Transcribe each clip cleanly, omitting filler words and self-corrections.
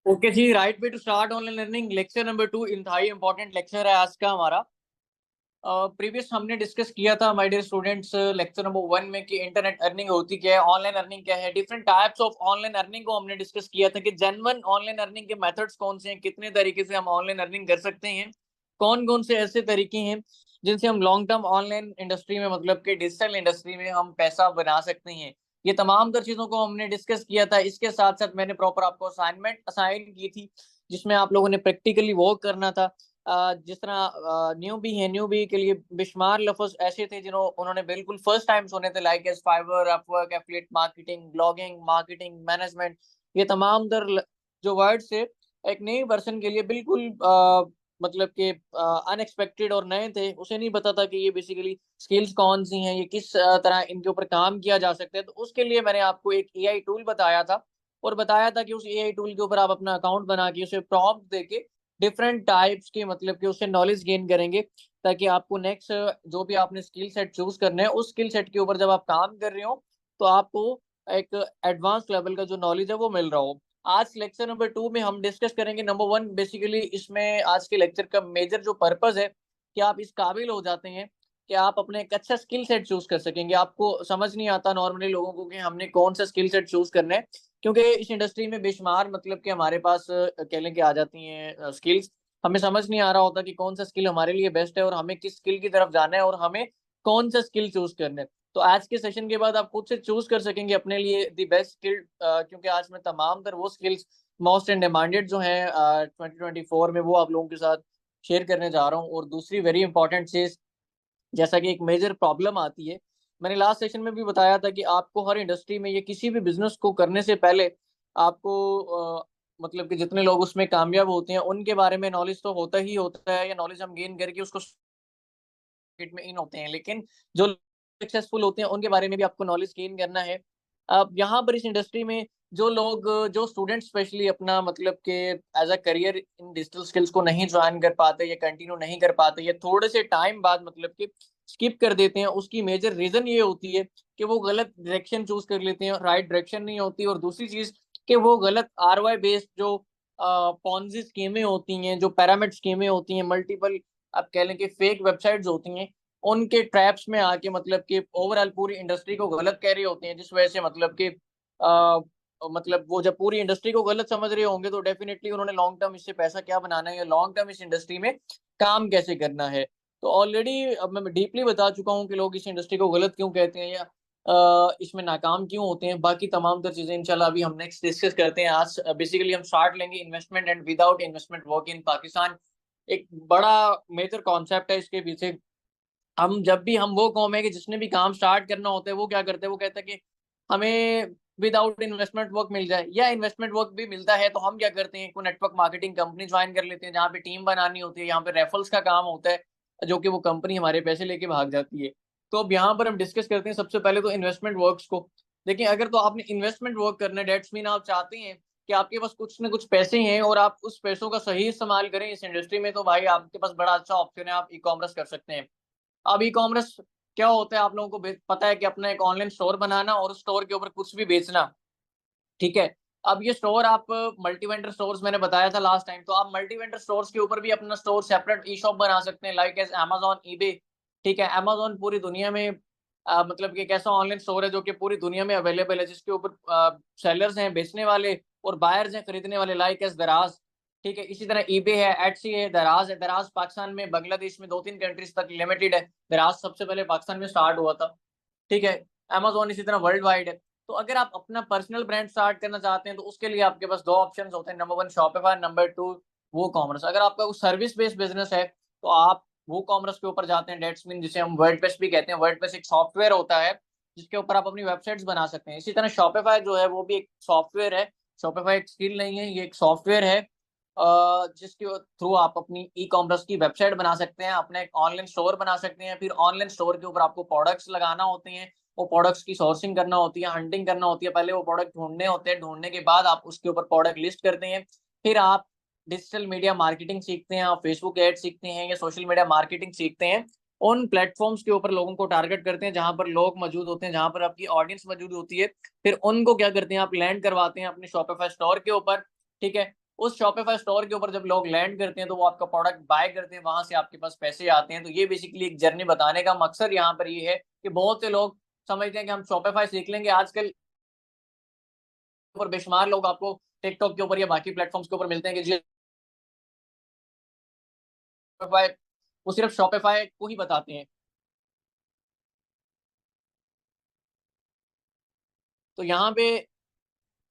Okay ji, right way to start online learning lecture number 2। इंतहाई important lecture है आज का हमारा। प्रीवियस हमने डिस्कस किया था my dear students lecture number 1 में कि इंटरनेट अर्निंग होती क्या है, ऑनलाइन अर्निंग क्या है, different types of online earning को हमने डिस्कस किया था कि जेन्युइन ऑनलाइन अर्निंग के मेथड्स कौन से हैं, कितने तरीके से हम ऑनलाइन अर्निंग कर सकते हैं, कौन कौन से ऐसे तरीके हैं जिनसे हम लॉन्ग टर्म ऑनलाइन इंडस्ट्री में मतलब कि डिजिटल इंडस्ट्री में हम पैसा बना सकते हैं। ये तमाम तर चीजों को हमने डिस्कस किया था। इसके साथ साथ मैंने प्रॉपर आपको असाइनमेंट असाइन की थी जिसमें आप लोगों ने प्रैक्टिकली वर्क करना था। जिस तरह न्यूबी के लिए बेशुमार लफ्ज ऐसे थे जिन्हों उन्होंने बिल्कुल फर्स्ट टाइम सुने थे, like as Fiverr, Upwork, affiliate marketing, blogging, marketing management. ये तमाम जो वर्ड्स थे एक नई वर्सन के लिए बिल्कुल मतलब कि अनएक्सपेक्टेड और नए थे। उसे नहीं पता था कि ये बेसिकली स्किल्स कौन सी हैं, ये किस तरह इनके ऊपर काम किया जा सकता है। तो उसके लिए मैंने आपको एक एआई टूल बताया था और बताया था कि उस एआई टूल के ऊपर आप अपना अकाउंट बना के उसे प्रॉम्प्ट देके डिफरेंट टाइप्स के मतलब कि उससे नॉलेज गेन करेंगे, ताकि आपको नेक्स्ट जो भी आपने स्किल सेट चूज करना है उस स्किल सेट के ऊपर जब आप काम कर रहे हो तो आपको एक एडवांस लेवल का जो नॉलेज है वो मिल रहा हो। आज लेक्चर नंबर 2 में हम डिस्कस करेंगे नंबर 1। बेसिकली इसमें आज के लेक्चर का मेजर जो पर्पस है कि आप इस काबिल हो जाते हैं कि आप अपने एक अच्छा स्किल सेट चूज कर सकेंगे। आपको समझ नहीं आता नॉर्मली लोगों को कि हमने कौन सा स्किल सेट चूज करना है, क्योंकि इस इंडस्ट्री में बेशुमार मतलब कि हमारे पास कह लें कि आ जाती हैं स्किल्स। हमें समझ नहीं आ रहा होता कि कौन सा स्किल हमारे लिए बेस्ट है और हमें किस स्किल की तरफ जाना है और हमें कौन सा स्किल चूज करना है। तो आज के सेशन के बाद आप खुद से चूज कर सकेंगे अपने लिए द बेस्ट स्किल, क्योंकि आज मैं तमाम तर वो स्किल्स मोस्ट इन डिमांडेड जो हैं 2024 में वो आप लोगों के साथ शेयर करने जा रहा हूँ। और दूसरी वेरी इंपॉर्टेंट चीज, जैसा कि एक मेजर प्रॉब्लम आती है, मैंने लास्ट सेशन में भी बताया था कि आपको हर इंडस्ट्री में या किसी भी बिजनेस को करने से पहले आपको मतलब कि जितने लोग उसमें कामयाब होते हैं उनके बारे में नॉलेज तो होता ही होता है, या नॉलेज हम गेन करके उसको मार्केट में इन होते हैं। लेकिन जो सक्सेसफुल होते हैं उनके बारे में भी आपको नॉलेज गेन करना है। अब यहाँ पर इस इंडस्ट्री में जो लोग जो स्टूडेंट स्पेशली अपना मतलब कि as a career in digital skills को नहीं ज्वाइन कर पाते या कंटिन्यू नहीं कर पाते या थोड़े से टाइम बाद मतलब कि स्किप कर देते हैं, उसकी मेजर रीजन ये होती है कि वो गलत डायरेक्शन चूज कर लेते हैं, राइट डायरेक्शन नहीं होती। और दूसरी चीज कि वो गलत आरओआई बेस्ड जो पॉन्जी स्कीमें होती हैं, जो पैरामिड स्कीमें होती हैं, मल्टीपल आप कह लें कि फेक वेबसाइट्स होती हैं, उनके ट्रैप्स में आके मतलब कि ओवरऑल पूरी इंडस्ट्री को गलत कह रहे होते हैं, जिस वजह से मतलब कि मतलब वो जब पूरी इंडस्ट्री को गलत समझ रहे होंगे तो डेफिनेटली उन्होंने लॉन्ग टर्म इससे पैसा क्या बनाना है या लॉन्ग टर्म इस इंडस्ट्री में काम कैसे करना है। तो ऑलरेडी अब मैं डीपली बता चुका हूँ कि लोग इस इंडस्ट्री को गलत क्यों कहते हैं या इसमें नाकाम क्यों होते हैं। बाकी तमाम तर चीजें इंशाल्लाह अभी हम नेक्स्ट डिस्कस करते हैं। आज बेसिकली हम स्टार्ट लेंगे investment and without investment work in Pakistan. एक बड़ा मेजर कॉन्सेप्ट है इसके पीछे। हम जब भी हम वो कौम है कि जिसने भी काम स्टार्ट करना होता है वो क्या करते हैं, वो कहते हैं कि हमें विदाउट इन्वेस्टमेंट वर्क मिल जाए, या इन्वेस्टमेंट वर्क भी मिलता है तो हम क्या करते हैं, कोई नेटवर्क मार्केटिंग कंपनी ज्वाइन कर लेते हैं जहाँ पे टीम बनानी होती है, यहाँ पे रेफरल्स का काम होता है, जो कि वो कंपनी हमारे पैसे लेके भाग जाती है। तो अब यहाँ पर हम डिस्कस करते हैं सबसे पहले तो इन्वेस्टमेंट वर्क्स को। देखिए, अगर तो आपने इन्वेस्टमेंट वर्क करना है, डेट्स मीन आप चाहते हैं कि आपके पास कुछ ना कुछ पैसे हैं और आप उस पैसों का सही इस्तेमाल करें इस इंडस्ट्री में, तो भाई आपके पास बड़ा अच्छा ऑप्शन है, आप ई कॉमर्स कर सकते हैं। अब ई कॉमर्स क्या होता है आप लोगों को पता है कि अपना एक ऑनलाइन स्टोर बनाना और उस स्टोर के ऊपर कुछ भी बेचना। ठीक है। अब ये स्टोर आप मल्टी वेंडर स्टोर्स मैंने बताया था लास्ट टाइम, तो आप मल्टी वेंडर स्टोर्स के ऊपर भी अपना स्टोर सेपरेट ई शॉप बना सकते हैं, लाइक एज अमेजोन, ईबे। ठीक है। अमेजोन पूरी दुनिया में मतलब कि एक ऐसा ऑनलाइन स्टोर है जो कि पूरी दुनिया में अवेलेबल है, जिसके ऊपर सेलर्स हैं बेचने वाले और बायर्स हैं खरीदने वाले, लाइक एज दराज। ठीक है। इसी तरह ईबे है, एटसी है, दराज है। दराज पाकिस्तान में, बांग्लादेश में 2-3 कंट्रीज तक लिमिटेड है। दराज सबसे पहले पाकिस्तान में स्टार्ट हुआ था। ठीक है। अमेजोन इसी तरह वर्ल्ड वाइड है। तो अगर आप अपना पर्सनल ब्रांड स्टार्ट करना चाहते हैं तो उसके लिए आपके पास दो ऑप्शन होते हैं, नंबर 1 शॉपिफाई, नंबर 2 वो कॉमर्स। अगर आपका सर्विस बेस्ड बिजनेस है तो आप वो कॉमर्स के ऊपर जाते हैं, डेट्स मीन जिसे हम वर्डप्रेस भी कहते हैं। वर्डप्रेस एक सॉफ्टवेयर होता है जिसके ऊपर आप अपनी वेबसाइट्स बना सकते हैं। इसी तरह शॉपिफाई जो है वो भी एक सॉफ्टवेयर है। शॉपिफाई एक स्किल नहीं है, ये एक सॉफ्टवेयर है जिसके थ्रू आप अपनी ई कॉमर्स की वेबसाइट बना सकते हैं, अपना एक ऑनलाइन स्टोर बना सकते हैं। फिर ऑनलाइन स्टोर के ऊपर आपको प्रोडक्ट्स लगाना होते हैं, वो प्रोडक्ट्स की सोर्सिंग करना होती है, हंटिंग करना होती है। पहले वो प्रोडक्ट ढूंढने होते हैं, ढूंढने के बाद आप उसके ऊपर प्रोडक्ट लिस्ट करते हैं। फिर आप डिजिटल मीडिया मार्केटिंग सीखते हैं, आप फेसबुक एड सीखते हैं या सोशल मीडिया मार्केटिंग सीखते हैं। उन प्लेटफॉर्म्स के ऊपर लोगों को टारगेट करते हैं जहां पर लोग मौजूद होते हैं, जहां पर आपकी ऑडियंस मौजूद होती है। फिर उनको क्या करते हैं, आप लैंड करवाते हैं अपने शॉपिफाई स्टोर के ऊपर। ठीक है। उस शॉपिफाई स्टोर के ऊपर जब लोग लैंड करते हैं तो वो आपका प्रोडक्ट बाय करते हैं, वहां से आपके पास पैसे आते हैं। तो ये बेसिकली एक जर्नी बताने का मकसद यहाँ पर ये है कि बहुत से लोग समझते हैं कि हम शॉपिफाई सीख लेंगे। आजकल ऊपर बेशुमार लोग आपको टिकटॉक के ऊपर या बाकी प्लेटफॉर्म्स के ऊपर मिलते हैं कि जी शॉपिफाई, वो सिर्फ शॉपिफाई को ही बताते हैं। तो यहाँ पे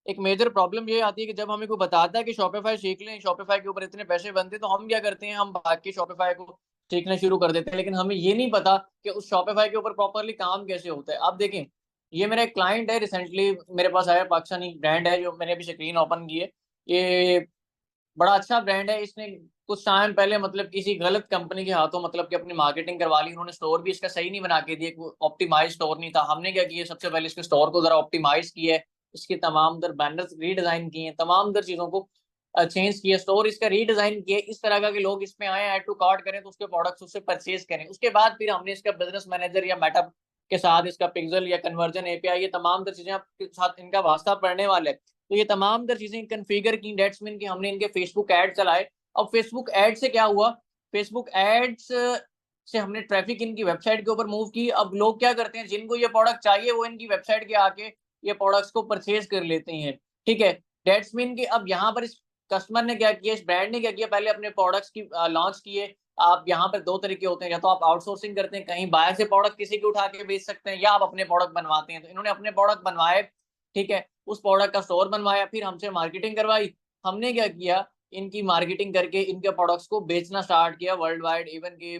एक मेजर प्रॉब्लम ये आती है कि जब हमें कोई बताता है कि शॉपिफाई सीख लें, शॉपिफाई के ऊपर इतने पैसे बनते हैं, तो हम क्या करते हैं, हम भाग के शॉपिफाई को सीखना शुरू कर देते हैं। लेकिन हमें ये नहीं पता कि उस शॉपिफाई के ऊपर प्रॉपरली काम कैसे होता है। आप देखें, ये मेरा एक क्लाइंट है, रिसेंटली मेरे पास आया, पाकिस्तानी ब्रांड है जो मैंने अभी स्क्रीन ओपन की है। ये बड़ा अच्छा ब्रांड है। इसने कुछ टाइम पहले मतलब किसी गलत कंपनी के हाथों मतलब कि अपनी मार्केटिंग करवा ली। उन्होंने स्टोर भी इसका सही नहीं बना के दिया, ऑप्टिमाइज स्टोर नहीं था। हमने क्या किया, सबसे पहले इसके स्टोर को जरा ऑप्टिमाइज किया है, इसके तमाम दर बैनर्स रीडिजाइन किए हैं, तमाम दर चीजों को चेंज किया, स्टोर इसका रीडिजाइन किया इस तरह का कि लोग इसमें आए, ऐड टू कार्ट करें तो उसके प्रोडक्ट्स उससे परचेज करें। उसके बाद फिर हमने इसका बिजनेस मैनेजर या मेटा के साथ इसका पिक्सल या कन्वर्जन एपीआई, ये तमाम दर चीजें आपके साथ इनका वास्ता पड़ने वाले हैं। तो ये तमाम दर चीजें कन्फिगर की, डेट्स मीन कि हमने इनके फेसबुक ऐड चलाए। अब फेसबुक ऐड से क्या हुआ, फेसबुक एड्स से हमने ट्रैफिक इनकी वेबसाइट के ऊपर मूव की। अब लोग क्या करते हैं, जिनको ये प्रोडक्ट चाहिए वो इनकी वेबसाइट के आके ये प्रोडक्ट्स को परचेज कर लेते हैं। ठीक है, डेट्स मीन कि अब यहाँ पर इस कस्टमर ने क्या किया, इस ब्रांड ने क्या किया, पहले अपने प्रोडक्ट्स की लॉन्च किए। आप यहाँ पर दो तरीके होते हैं, या तो आप आउटसोर्सिंग करते हैं, कहीं बाहर से प्रोडक्ट किसी के उठा के बेच सकते हैं, या आप अपने प्रोडक्ट बनवाते हैं। तो इन्होंने अपने प्रोडक्ट बनवाए, ठीक है, उस प्रोडक्ट का स्टोर बनवाया, फिर हमसे मार्केटिंग करवाई। हमने क्या किया, इनकी मार्केटिंग करके इनके प्रोडक्ट्स को बेचना स्टार्ट किया वर्ल्ड वाइड। इवन की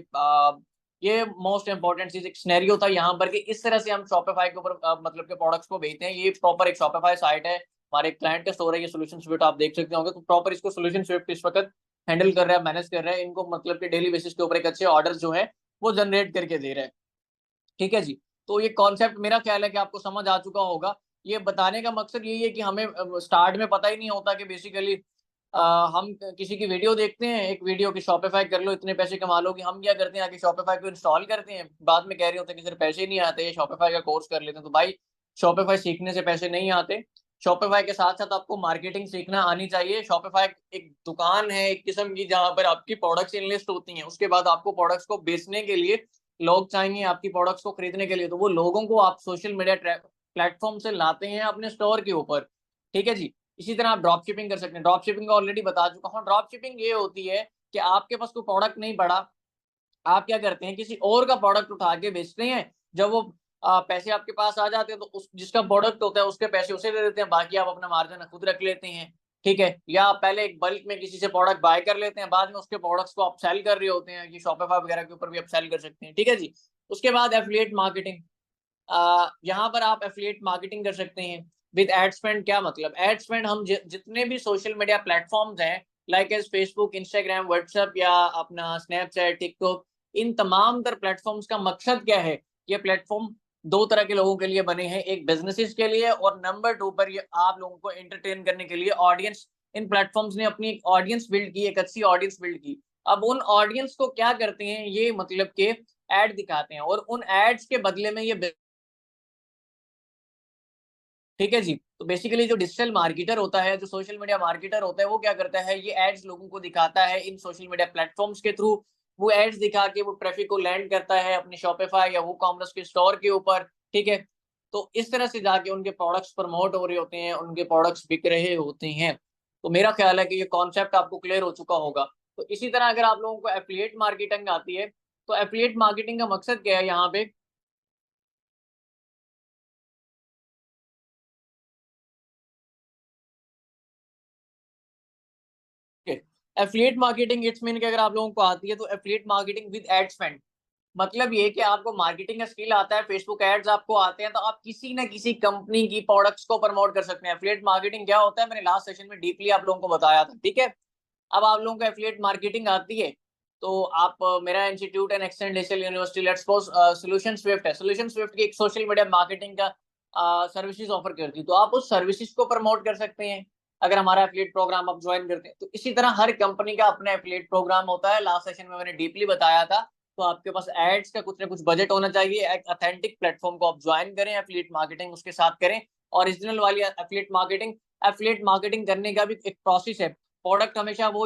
ये मोस्ट इंपॉर्टेंट चीज एक सिनेरियो था यहाँ पर कि इस तरह से हम शॉपिफाई के ऊपर मतलब के प्रोडक्ट्स को बेचते हैं। ये प्रॉपर एक शॉपिफाई साइट है, हमारे क्लाइंट का स्टोर है, ये सोल्यूशन स्विफ्ट आप देख सकते होंगे। तो प्रॉपर इसको सोल्यूशन स्विफ्ट इस वक्त हैंडल कर रहा है, मैनेज कर रहा है। इनको मतलब कि डेली बेसिस के ऊपर एक अच्छे ऑर्डर जो है वो जनरेट करके दे रहा है। ठीक है जी। तो ये कॉन्सेप्ट मेरा ख्याल है कि आपको समझ आ चुका होगा। ये बताने का मकसद यही है कि हमें स्टार्ट में पता ही नहीं होता कि बेसिकली हम किसी की वीडियो देखते हैं, एक वीडियो की शॉपिफाई कर लो इतने पैसे कमा लो, कि हम क्या करते हैं, आगे शॉपिफाई को इंस्टॉल करते हैं, बाद में कह रहे होते हैं कि सर पैसे नहीं आते, ये शॉपिफाई का कोर्स कर लेते हैं। तो भाई शॉपिफाई सीखने से पैसे नहीं आते। शॉपिफाई के साथ साथ आपको मार्केटिंग सीखना आनी चाहिए। शॉपिफाई एक दुकान है एक किस्म की, जहां पर आपकी प्रोडक्ट्स इनलिस्ट होती हैं। उसके बाद आपको प्रोडक्ट्स को बेचने के लिए लोग चाहिए, आपकी प्रोडक्ट्स को खरीदने के लिए, तो वो लोगों को आप सोशल मीडिया प्लेटफॉर्म से लाते हैं अपने स्टोर के ऊपर। ठीक है जी। इसी तरह आप ड्रॉप शिपिंग कर सकते हैं। ड्रॉप शिपिंग का ऑलरेडी बता चुका हूँ। ड्रॉप शिपिंग ये होती है कि आपके पास कोई प्रोडक्ट नहीं पड़ा, आप क्या करते हैं, किसी और का प्रोडक्ट उठा के बेचते हैं। जब वो पैसे आपके पास आ जाते हैं तो उस जिसका प्रोडक्ट होता है उसके पैसे उसे दे देते हैं, बाकी आप अपना मार्जिन खुद रख लेते हैं। ठीक है, या आप पहले एक बल्क में किसी से प्रोडक्ट बाय कर लेते हैं, बाद में उसके प्रोडक्ट्स को आप सेल कर रहे होते हैं। ये शॉपिफाई वगैरह के ऊपर भी आप सेल कर सकते हैं। ठीक है जी। उसके बाद एफिलिएट मार्केटिंग, यहाँ पर आप एफिलिएट मार्केटिंग कर सकते हैं विद एड स्पेंड। क्या मतलब, एड स्पेंड हम जितने भी सोशल मीडिया प्लेटफॉर्म्स हैं, like as Facebook, Instagram, WhatsApp या अपना स्नैपचैट, टिकटॉक, इन तमाम तर प्लेटफॉर्म्स का मकसद क्या है, ये प्लेटफॉर्म दो तरह के लोगों के लिए बने हैं, एक बिजनेसेस के लिए और नंबर टू पर ये आप लोगों को एंटरटेन करने के लिए ऑडियंस। इन प्लेटफॉर्म्स ने अपनी एक ऑडियंस बिल्ड की, एक अच्छी ऑडियंस बिल्ड की। अब उन ऑडियंस को क्या करते हैं, ये मतलब के एड दिखाते हैं, और उन एड्स के बदले में ये, ठीक है जी। तो बेसिकली जो डिजिटल मार्केटर होता है, जो सोशल मीडिया मार्केटर होता है, वो क्या करता है, ये एड्स लोगों को दिखाता है इन सोशल मीडिया प्लेटफॉर्म्स के थ्रू। वो एड्स दिखा के वो ट्रैफिक को लैंड करता है अपने शॉपिफाई या वो कॉमर्स के स्टोर के ऊपर। ठीक है, तो इस तरह से जाके उनके प्रोडक्ट्स प्रमोट हो रहे होते हैं, उनके प्रोडक्ट्स बिक रहे होते हैं। तो मेरा ख्याल है कि ये कॉन्सेप्ट आपको क्लियर हो चुका होगा। तो इसी तरह अगर आप लोगों को एफिलिएट मार्केटिंग आती है, तो एफिलिएट मार्केटिंग का मकसद क्या है यहाँ पे, एफिलिएट मार्केटिंग इट्स मीन कि अगर आप लोगों को आती है तो affiliate marketing with ad spend, मतलब ये कि आपको मार्केटिंग का स्किल आता है, फेसबुक एड्स आपको आते हैं, तो आप किसी ना किसी कंपनी की प्रोडक्ट्स को प्रमोट कर सकते हैं। एफिलिएट मार्केटिंग क्या होता है, मैंने लास्ट सेशन में डीपली आप लोगों को बताया था। ठीक है, अब आप लोगों को एफिलिएट मार्केटिंग आती है तो आप मेरा institute and extend digital university let's suppose solution Swift है। सोल्यूशन स्विफ्ट की एक सोशल मीडिया मार्केटिंग का सर्विसेज ऑफर करती है, तो आप उस सर्विसेज को प्रमोट कर सकते हैं अगर हमारा एफिलिएट प्रोग्राम आप ज्वाइन करते हैं। तो इसी तरह हर कंपनी का अपना एफिलिएट प्रोग्राम होता है, लास्ट सेशन में मैंने डीपली बताया था। तो आपके पास एड्स का कुछ ना कुछ बजट होना चाहिए, एक ऑथेंटिक प्लेटफॉर्म को आप ज्वाइन करें, एफिलिएट मार्केटिंग उसके साथ करें, ओरिजिनल वाली एफिलिएट मार्केटिंग। एफिलिएट मार्केटिंग करने का भी एक प्रोसेस है। प्रोडक्ट हमेशा वो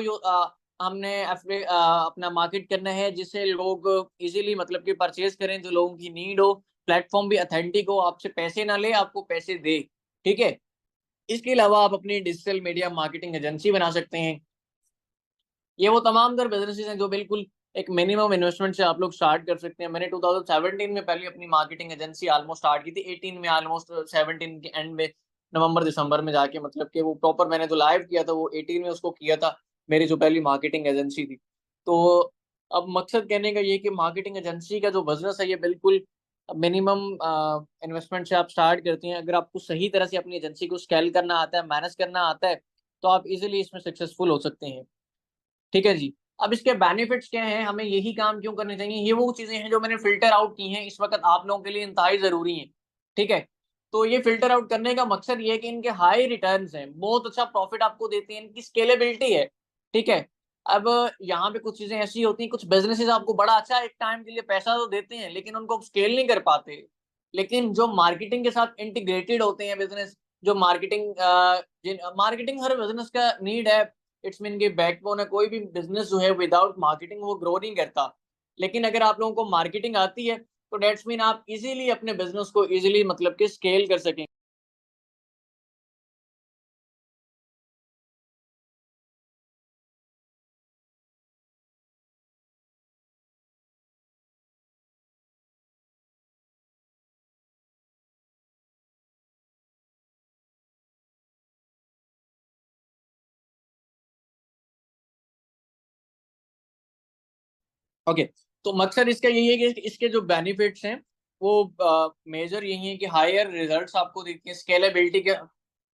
हमने अपना मार्केट करना है जिससे लोग इजीली मतलब कि परचेज करें, जो लोगों की नीड हो। प्लेटफॉर्म भी ऑथेंटिक हो, आपसे पैसे ना ले, आपको पैसे दे। ठीक है। इसके अलावा आप अपनी डिजिटल मीडिया मार्केटिंग एजेंसी बना सकते हैं। ये वो तमाम तर बिजनेसेस हैं जो बिल्कुल एक मिनिमम इन्वेस्टमेंट से आप लोग स्टार्ट कर सकते हैं। मैंने 2017 में पहले अपनी मार्केटिंग एजेंसी ऑलमोस्ट स्टार्ट की थी, 18 में ऑलमोस्ट 17 के एंड में नवंबर दिसंबर में जाके मतलब कि वो प्रॉपर मैंने जो लाइव किया था वो 18 में उसको किया था, मेरी जो पहली मार्केटिंग एजेंसी थी। तो अब मकसद कहने का ये कि मार्केटिंग एजेंसी का जो बिजनेस है ये बिल्कुल मिनिमम इन्वेस्टमेंट से आप स्टार्ट करते हैं। अगर आपको सही तरह से अपनी एजेंसी को स्केल करना आता है, मैनेज करना आता है, तो आप इजीली इसमें सक्सेसफुल हो सकते हैं। ठीक है जी। अब इसके बेनिफिट्स क्या हैं, हमें यही काम क्यों करने चाहिए, ये वो चीज़ें हैं जो मैंने फ़िल्टर आउट की हैं, इस वक़्त आप लोगों के लिए इंतहाई ज़रूरी हैं। ठीक है? तो ये फ़िल्टर आउट करने का मकसद ये है कि इनके हाई रिटर्न्स हैं, बहुत अच्छा प्रॉफ़िट आपको देते हैं, इनकी स्केलेबिलिटी है। ठीक है? अब यहाँ पे कुछ चीज़ें ऐसी होती हैं, कुछ बिज़नेसेस आपको बड़ा अच्छा एक टाइम के लिए पैसा तो देते हैं, लेकिन उनको आप स्केल नहीं कर पाते। लेकिन जो मार्केटिंग के साथ इंटीग्रेटेड होते हैं बिज़नेस, जो मार्केटिंग हर बिज़नेस का नीड है। इट्स मीन कि बैकबोन है, कोई भी बिजनेस जो है विदाउट मार्केटिंग वो ग्रो नहीं करता। लेकिन अगर आप लोगों को मार्केटिंग आती है तो दैट्स मीन आप इजीली अपने बिजनेस को इजीली मतलब कि स्केल कर सकें। ओके। तो मकसद इसका यही है कि इसके जो बेनिफिट्स हैं वो मेजर यही है कि हायर रिजल्ट्स आपको देती है, स्केलेबिलिटी के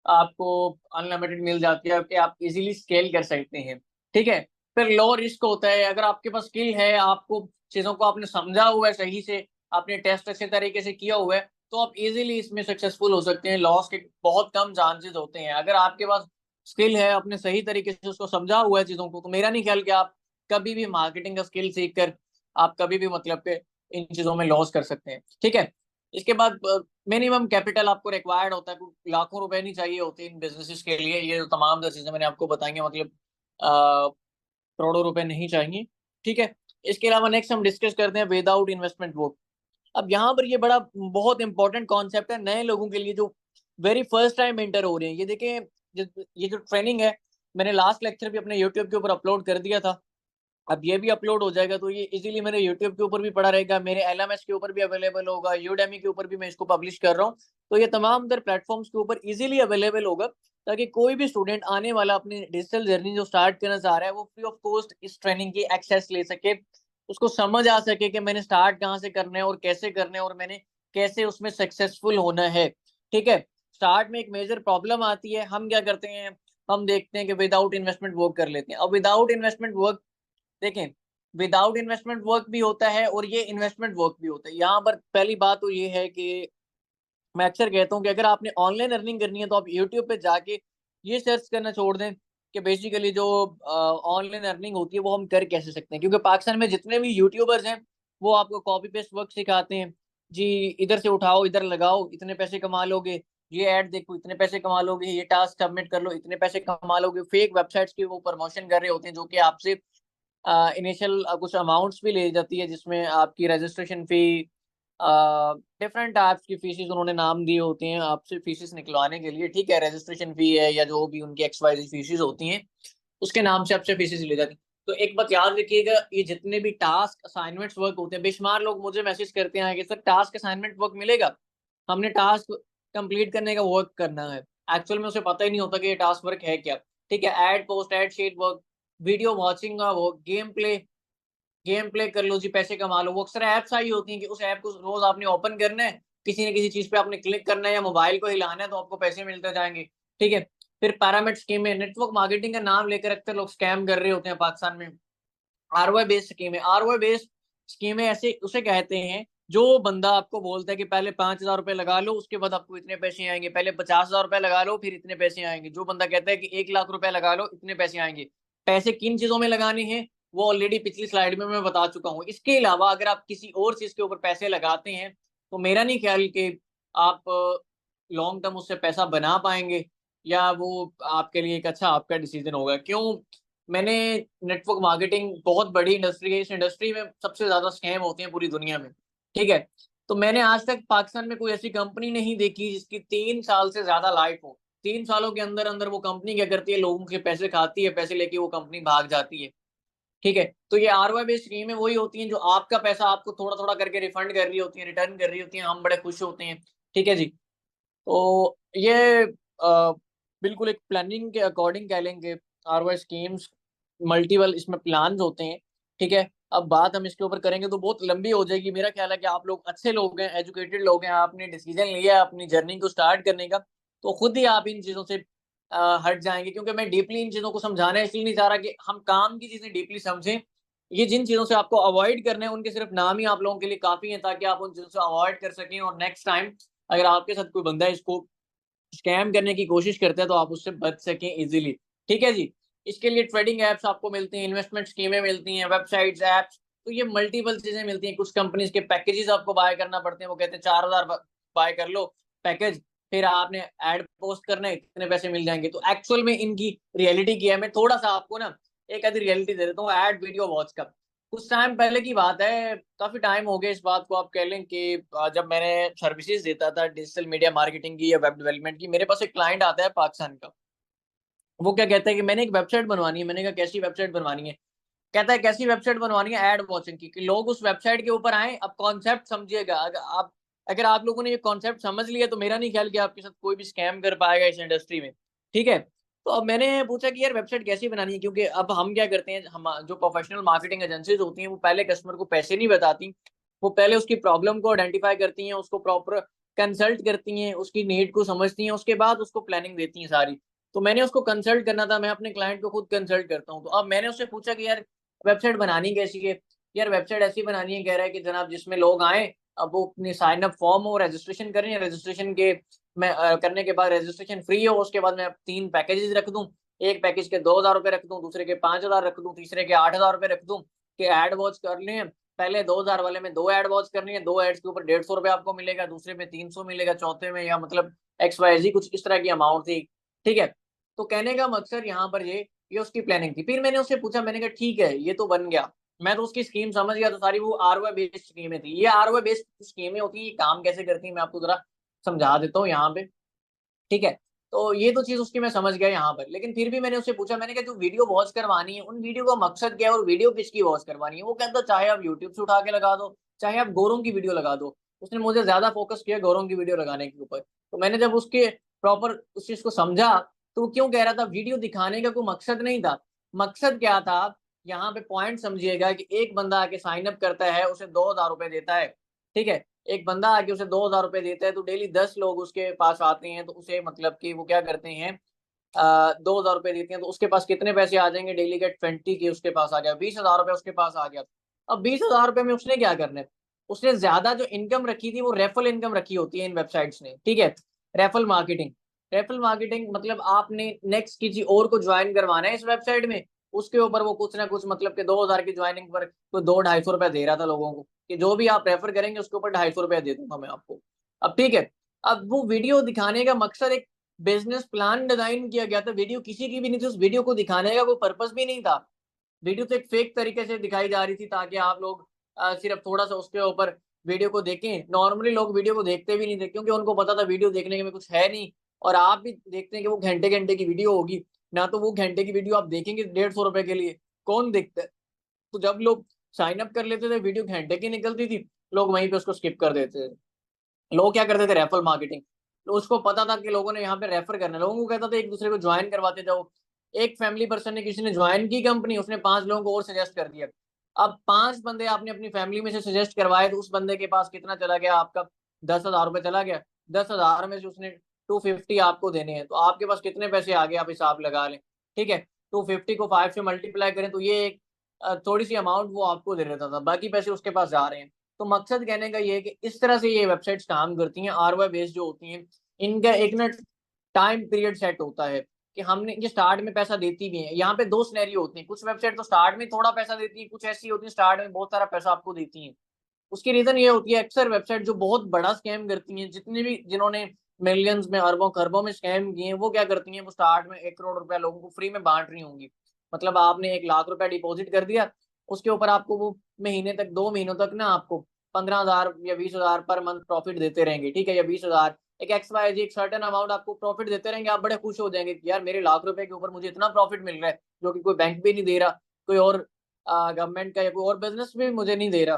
आपको अनलिमिटेड मिल जाती है कि आप इजीली स्केल कर सकते हैं। ठीक है। फिर लो रिस्क होता है, अगर आपके पास स्किल है, आपको चीज़ों को आपने समझा हुआ है सही से, आपने टेस्ट अच्छे तरीके से किया हुआ है, तो आप इजीली इसमें सक्सेसफुल हो सकते हैं। लॉस के बहुत कम चांसेस होते हैं। अगर आपके पास स्किल है, आपने सही तरीके से उसको समझा हुआ है चीज़ों को, तो मेरा नहीं ख्याल कि आप कभी भी मार्केटिंग का स्किल सीख कर आप कभी भी मतलब के इन चीज़ों में लॉस कर सकते हैं। ठीक है। इसके बाद मिनिमम कैपिटल आपको रिक्वायर्ड होता है, लाखों रुपए नहीं चाहिए होते इन बिजनेसेस के लिए। ये जो तमाम जो चीज़ें मैंने आपको बताई हैं मतलब करोड़ों रुपए नहीं चाहिए। ठीक है। इसके अलावा नेक्स्ट हम डिस्कस करते हैं विदाउट इन्वेस्टमेंट वर्क। अब यहाँ पर ये बड़ा बहुत इंपॉर्टेंट कॉन्सेप्ट है नए लोगों के लिए जो वेरी फर्स्ट टाइम एंटर हो रहे हैं। ये देखें, ये जो ट्रेनिंग है, मैंने लास्ट लेक्चर भी अपने यूट्यूब के ऊपर अपलोड कर दिया था। अब ये भी अपलोड हो जाएगा तो ये इजीली मेरे यूट्यूब के ऊपर भी पड़ा रहेगा, मेरे एलएमएस के ऊपर भी अवेलेबल होगा, यूडेमी के ऊपर भी मैं इसको पब्लिश कर रहा हूँ। तो ये तमाम तर प्लेटफॉर्म्स के ऊपर इजीली अवेलेबल होगा, ताकि कोई भी स्टूडेंट आने वाला अपनी डिजिटल जर्नी जो स्टार्ट करना चाह रहा है वो फ्री ऑफ कॉस्ट इस ट्रेनिंग की एक्सेस ले सके, उसको समझ आ सके कि मैंने स्टार्ट कहाँ से करना है और कैसे करना है और मैंने कैसे उसमें सक्सेसफुल होना है। ठीक है। स्टार्ट में एक मेजर प्रॉब्लम आती है, हम क्या करते हैं, हम देखते हैं कि विदाउट इन्वेस्टमेंट वर्क कर लेते हैं। अब विदाउट इन्वेस्टमेंट वर्क देखें, विदाउट इन्वेस्टमेंट वर्क भी होता है और ये इन्वेस्टमेंट वर्क भी होता है। यहाँ पर पहली बात तो ये है कि मैं अक्सर कहता हूँ कि अगर आपने ऑनलाइन अर्निंग करनी है तो आप यूट्यूब पे जाके ये सर्च करना छोड़ दें कि बेसिकली जो ऑनलाइन अर्निंग होती है वो हम कर कैसे सकते हैं, क्योंकि पाकिस्तान में जितने भी यूट्यूबर्स हैं वो आपको कॉपी पेस्ट वर्क सिखाते हैं। जी, इधर से उठाओ, इधर लगाओ, इतने पैसे कमा लोगे, ये ऐड देखो इतने पैसे कमा लोगे, ये टास्क सबमिट कर लो इतने पैसे कमा लोगे। फेक वेबसाइट्स की वो प्रमोशन कर रहे होते हैं जो कि आपसे इनिशियल कुछ अमाउंट्स भी ले जाती है, जिसमें आपकी रजिस्ट्रेशन फ़ी, डिफरेंट टाइप्स की फीसेस उन्होंने नाम दिए होते हैं आपसे फीसेस निकलवाने के लिए। ठीक है, रजिस्ट्रेशन फ़ी है या जो भी उनकी एक्स-वाई-ज़ेड फीसेस होती हैं, उसके नाम से आपसे फीसेस ली जाती हैं। तो एक बात याद रखिएगा, ये जितने भी टास्क असाइनमेंट्स वर्क होते हैं, बेशुमार लोग मुझे मैसेज करते हैं कि सर टास्क असाइनमेंट वर्क मिलेगा? हमने टास्क कंप्लीट करने का वर्क करना है। एक्चुअल में उसे पता ही नहीं होता कि ये टास्क वर्क है क्या? ठीक है, add post, add sheet work, video watching का वर्क, गेम प्ले कर लो जी, पैसे कमा लो। वो अक्सर ऐप्स आई होती हैं कि उस ऐप को रोज़ आपने ओपन करना है, किसी न किसी चीज़ पे आपने क्लिक करना है या मोबाइल को हिलाना है तो आपको पैसे मिलते जाएँगे। ठीक है? फिर पिरामिड स्कीमें, नेटवर्क मार्केटिंग का नाम लेकर अक्सर लोग स्कैम कर रहे होते हैं पाकिस्तान में। आरओआई बेस्ड स्कीमें, आरओआई बेस्ड स्कीमें ऐसे उसे कहते हैं, जो बंदा आपको बोलता है कि पहले ₹5000 लगा लो, उसके बाद आपको इतने पैसे आएँगे। पहले ₹50,000 लगा लो, फिर इतने पैसे आएँगे। जो बंदा कहता है कि ₹1,00,000 लगा लो, इतने पैसे आएँगे। पैसे किन चीज़ों में लगाने हैं, वो ऑलरेडी पिछली स्लाइड में मैं बता चुका हूँ। इसके अलावा अगर आप किसी और चीज़ के ऊपर पैसे लगाते हैं, तो मेरा नहीं ख्याल कि आप लॉन्ग टर्म उससे पैसा बना पाएँगे। या वो आपके लिए एक अच्छा आपका डिसीजन होगा? क्यों? मैंने नेटवर्क मार्केटिंग बहुत बड़ी इंडस्ट्री है, इस इंडस्ट्री में सबसे ज्यादा स्कैम होते हैं पूरी दुनिया में, ठीक है। तो मैंने आज तक पाकिस्तान में कोई ऐसी कंपनी नहीं देखी जिसकी 3 साल से ज्यादा लाइफ हो। 3 सालों के अंदर अंदर वो कंपनी क्या करती है, लोगों के पैसे खाती है, पैसे लेके वो कंपनी भाग जाती है, ठीक है। तो ये आरओआई बेस्ड स्कीमें वही होती हैं जो आपका पैसा आपको थोड़ा थोड़ा करके रिफंड कर रही होती है, रिटर्न कर रही होती है, हम बड़े खुश होते हैं, ठीक है जी। तो ये बिल्कुल एक प्लानिंग के अकॉर्डिंग कह लेंगे, आरओआई स्कीम्स मल्टीपल इसमें प्लान होते हैं, ठीक है। अब बात हम इसके ऊपर करेंगे तो बहुत लंबी हो जाएगी। मेरा ख्याल है कि आप लोग अच्छे लोग हैं, एजुकेटेड लोग हैं, आपने डिसीजन लिया है अपनी जर्नी को स्टार्ट करने का, तो खुद ही आप इन चीजों से हट जाएंगे। क्योंकि मैं डीपली इन चीजों को समझाना है इसलिए नहीं चाह रहा कि हम काम की चीजें डीपली समझें। ये जिन चीजों से आपको अवॉइड करना है उनके सिर्फ नाम ही आप लोगों के लिए काफी है, ताकि आप उन चीजों से अवॉइड कर सकें, और नेक्स्ट टाइम अगर आपके साथ कोई बंदा इसको स्कैम करने की कोशिश करते हैं तो आप उससे बच सकें इजीली, ठीक है जी। इसके लिए ट्रेडिंग एप्स आपको मिलती हैं, इन्वेस्टमेंट स्कीमें मिलती हैं, वेबसाइट्स, एप्स, तो ये मल्टीपल चीजें मिलती हैं। कुछ कंपनीज के पैकेजेस आपको बाय करना पड़ते हैं, वो कहते हैं 4,000 बाय कर लो पैकेज, फिर आपने एड पोस्ट करना है, इतने पैसे मिल जाएंगे। तो एक्चुअल में इनकी रियलिटी क्या है, मैं थोड़ा सा आपको ना एक आधी रियलिटी दे देता हूँ एड वीडियो वॉच का। कुछ टाइम पहले की बात है, काफी टाइम हो गया इस बात को, आप कह लें कि जब मैंने सर्विसेज देता था डिजिटल मीडिया मार्केटिंग की या वेब डेवलपमेंट की, मेरे पास एक क्लाइंट आता है पाकिस्तान का। वो क्या कहता है कि मैंने एक वेबसाइट बनवानी है। मैंने कहा कैसी वेबसाइट बनवानी है? कहता है कैसी वेबसाइट बनवानी है, एड वॉचिंग की, कि लोग उस वेबसाइट के ऊपर आए। अब कॉन्सेप्ट समझिएगा, अगर आप लोगों ने ये कॉन्सेप्ट समझ लिया तो मेरा नहीं ख्याल कि आपके साथ कोई भी स्कैम कर पाएगा इस इंडस्ट्री में, ठीक है। तो अब मैंने पूछा कि यार वेबसाइट कैसी बनानी है, क्योंकि अब हम क्या करते हैं, हम जो प्रोफेशनल मार्केटिंग एजेंसीज होती हैं वो पहले कस्टमर को पैसे नहीं बताती, वो पहले उसकी प्रॉब्लम को आइडेंटिफाई करती हैं, उसको प्रॉपर कंसल्ट करती हैं, उसकी नीड को समझती हैं, उसके बाद उसको प्लानिंग देती हैं सारी। तो मैंने उसको कंसल्ट करना था, मैं अपने क्लाइंट को खुद कंसल्ट करता हूँ। तो अब मैंने उससे पूछा कि यार वेबसाइट बनानी कैसी है? यार वेबसाइट ऐसी बनानी है, कह रहा है कि जनाब जिसमें लोग आए, अब वो अपनी साइन अप फॉर्म हो, रजिस्ट्रेशन करें, रजिस्ट्रेशन के मैं करने के बाद रजिस्ट्रेशन फ्री हो, उसके बाद मैं 3 पैकेजेस रख दूं, एक पैकेज के 2,000 रुपये रख दूं, दूसरे के 5,000 रख दूं, तीसरे के 8,000 रुपये रख दूं, कि एड वॉच कर लें। पहले 2,000 वाले में 2 एड वॉच करनी है, 2 एड्स के ऊपर 150 रुपये आपको मिलेगा, दूसरे में 300 मिलेगा, चौथे में, या मतलब XYZ कुछ इस तरह की अमाउंट थी, ठीक है। तो कहने का मकसद यहाँ पर ये उसकी प्लानिंग थी। फिर मैंने उससे पूछा, मैंने कहा ठीक है ये तो बन गया, मैं तो उसकी स्कीम समझ गया, तो सारी वो आरओआई बेस्ड स्कीमें थी। ये आरओआई बेस्ड स्कीमें होती है, ये काम कैसे करती है मैं आपको जरा समझा देता हूँ यहाँ पे, ठीक है। तो ये तो चीज उसकी मैं समझ गया यहाँ पर, लेकिन फिर भी मैंने उससे पूछा, मैंने कहा जो वीडियो वॉच करवानी है उन वीडियो का मकसद क्या है, और वीडियो किसकी वॉच करवानी है? वो कहता चाहे आप यूट्यूब से उठा के लगा दो, चाहे आप गौरव की वीडियो लगा दो। उसने मुझे ज्यादा फोकस किया गौरव की वीडियो लगाने के ऊपर। तो मैंने जब उसके प्रॉपर उस चीज को समझा, तो वो क्यों कह रहा था वीडियो दिखाने का कोई मकसद नहीं था। मकसद क्या था, यहाँ पे पॉइंट समझिएगा, कि एक बंदा आके साइन अप करता है, उसे 2,000 रुपये देता है, ठीक है। एक बंदा आके उसे 2,000 रुपये देता है, तो डेली 10 लोग उसके पास आते हैं, तो उसे मतलब कि वो क्या करते हैं, 2,000 रुपये देते हैं, तो उसके पास कितने पैसे आ जाएंगे डेली के? 20 के उसके पास आ गया, 20,000 रुपये उसके पास आ गया। अब 20,000 रुपये में उसने क्या करना है? उसने ज्यादा जो इनकम रखी थी वो रेफल इनकम रखी होती है इन वेबसाइट्स ने, ठीक है। रेफल मार्केटिंग, रेफल मार्केटिंग मतलब आपने नेक्स्ट किसी और को ज्वाइन करवाना है इस वेबसाइट में, उसके ऊपर वो कुछ ना कुछ मतलब कि 2,000 की ज्वाइनिंग पर कोई 200-250 रुपया दे रहा था लोगों को, कि जो भी आप रेफर करेंगे उसके ऊपर 250 रुपया दे दूंगा मैं आपको। अब ठीक है, अब वो वीडियो दिखाने का मकसद एक बिजनेस प्लान डिजाइन किया गया था, वीडियो किसी की भी नहीं थी, उस वीडियो को दिखाने का कोई पर्पस भी नहीं था। वीडियो तो एक फेक तरीके से दिखाई जा रही थी, ताकि आप लोग सिर्फ थोड़ा सा उसके ऊपर वीडियो को देखें। नॉर्मली लोग वीडियो को देखते भी नहीं थे, क्योंकि उनको पता था वीडियो देखने में कुछ है नहीं, और आप भी देखते हैं कि वो घंटे घंटे की वीडियो होगी ना, तो वो घंटे की वीडियो आप देखेंगे 150 रुपए के लिए, कौन देखता है? तो जब लोग साइन अप कर लेते थे, वीडियो घंटे की निकलती थी, लोग वहीं पे उसको स्किप कर देते थे। लोग क्या करते थे, रेफर मार्केटिंग, तो उसको पता था कि लोगों ने यहाँ पे रेफर करना है, लोगों को कहता था एक दूसरे को ज्वाइन करवाते जाओ। एक फैमिली पर्सन ने, किसी ने ज्वाइन की कंपनी, उसने 5 लोगों को और सजेस्ट कर दिया। अब 5 बंदे आपने अपनी फैमिली में से सजेस्ट करवाए, तो उस बंदे के पास कितना चला गया आपका? 10,000 रुपये चला गया। 10,000 में से उसने 250 आपको देने हैं, तो आपके पास कितने पैसे आ गए, आप हिसाब लगा लें, ठीक है। 250 को 5 से मल्टीप्लाई करें तो ये एक थोड़ी सी अमाउंट वो आपको दे देता था, बाकी पैसे उसके पास जा रहे हैं। तो मकसद कहने का ये है कि इस तरह से ये वेबसाइट्स काम करती हैं, आरओआई बेस्ड जो होती हैं। इनका एक ना टाइम पीरियड सेट होता है, कि हमने ये स्टार्ट में पैसा देती भी है। यहाँ पे दो सिनेरियो होती हैं, कुछ वेबसाइट तो स्टार्ट में थोड़ा पैसा देती है, कुछ ऐसी होती है स्टार्ट में बहुत सारा पैसा आपको देती हैं। उसकी रीजन ये होती है, अक्सर वेबसाइट जो बहुत बड़ा स्कैम करती हैं, जितने भी जिन्होंने मिलियंस में, अरबों खरबों में स्कैम किए हैं, वो क्या करती हैं, वो स्टार्ट में 1 करोड़ रुपया लोगों को फ्री में बांट रही होंगी। मतलब आपने 1 लाख रुपया डिपॉजिट कर दिया, उसके ऊपर आपको वो महीने तक, 2 महीनों तक ना आपको 15,000 या 20,000 पर मंथ प्रॉफिट देते रहेंगे, ठीक है, या 20,000, एक XYZ एक सर्टेन अमाउंट आपको प्रॉफिट देते रहेंगे। आप बड़े खुश हो जाएंगे कि यार मेरे लाख रुपए के ऊपर मुझे इतना प्रॉफिट मिल रहा है, जो कि कोई बैंक भी नहीं दे रहा, कोई और गवर्नमेंट का या कोई और बिजनेस भी मुझे नहीं दे रहा।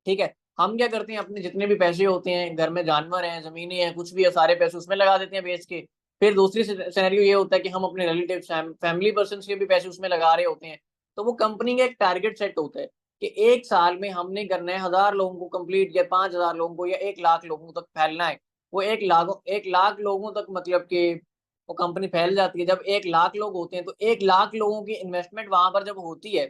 ठीक है, हम क्या करते हैं, अपने जितने भी पैसे होते हैं, घर में जानवर हैं, जमीनें हैं, कुछ भी है, सारे पैसे उसमें लगा देते हैं बेच के। फिर दूसरी सिनेरियो ये होता है कि हम अपने रिलेटिव फैमिली पर्सन के भी पैसे उसमें लगा रहे होते हैं। तो वो कंपनी का एक टारगेट सेट होता है कि 1 साल में हमने करना है 1,000 लोगों को कंप्लीट, या 5,000 लोगों को, या 1 लाख लोगों तक फैलना है। वो 1 लाख लोगों तक मतलब कि वो कंपनी फैल जाती है। जब 1 लाख लोग होते हैं, तो 1 लाख लोगों की इन्वेस्टमेंट वहां पर जब होती है,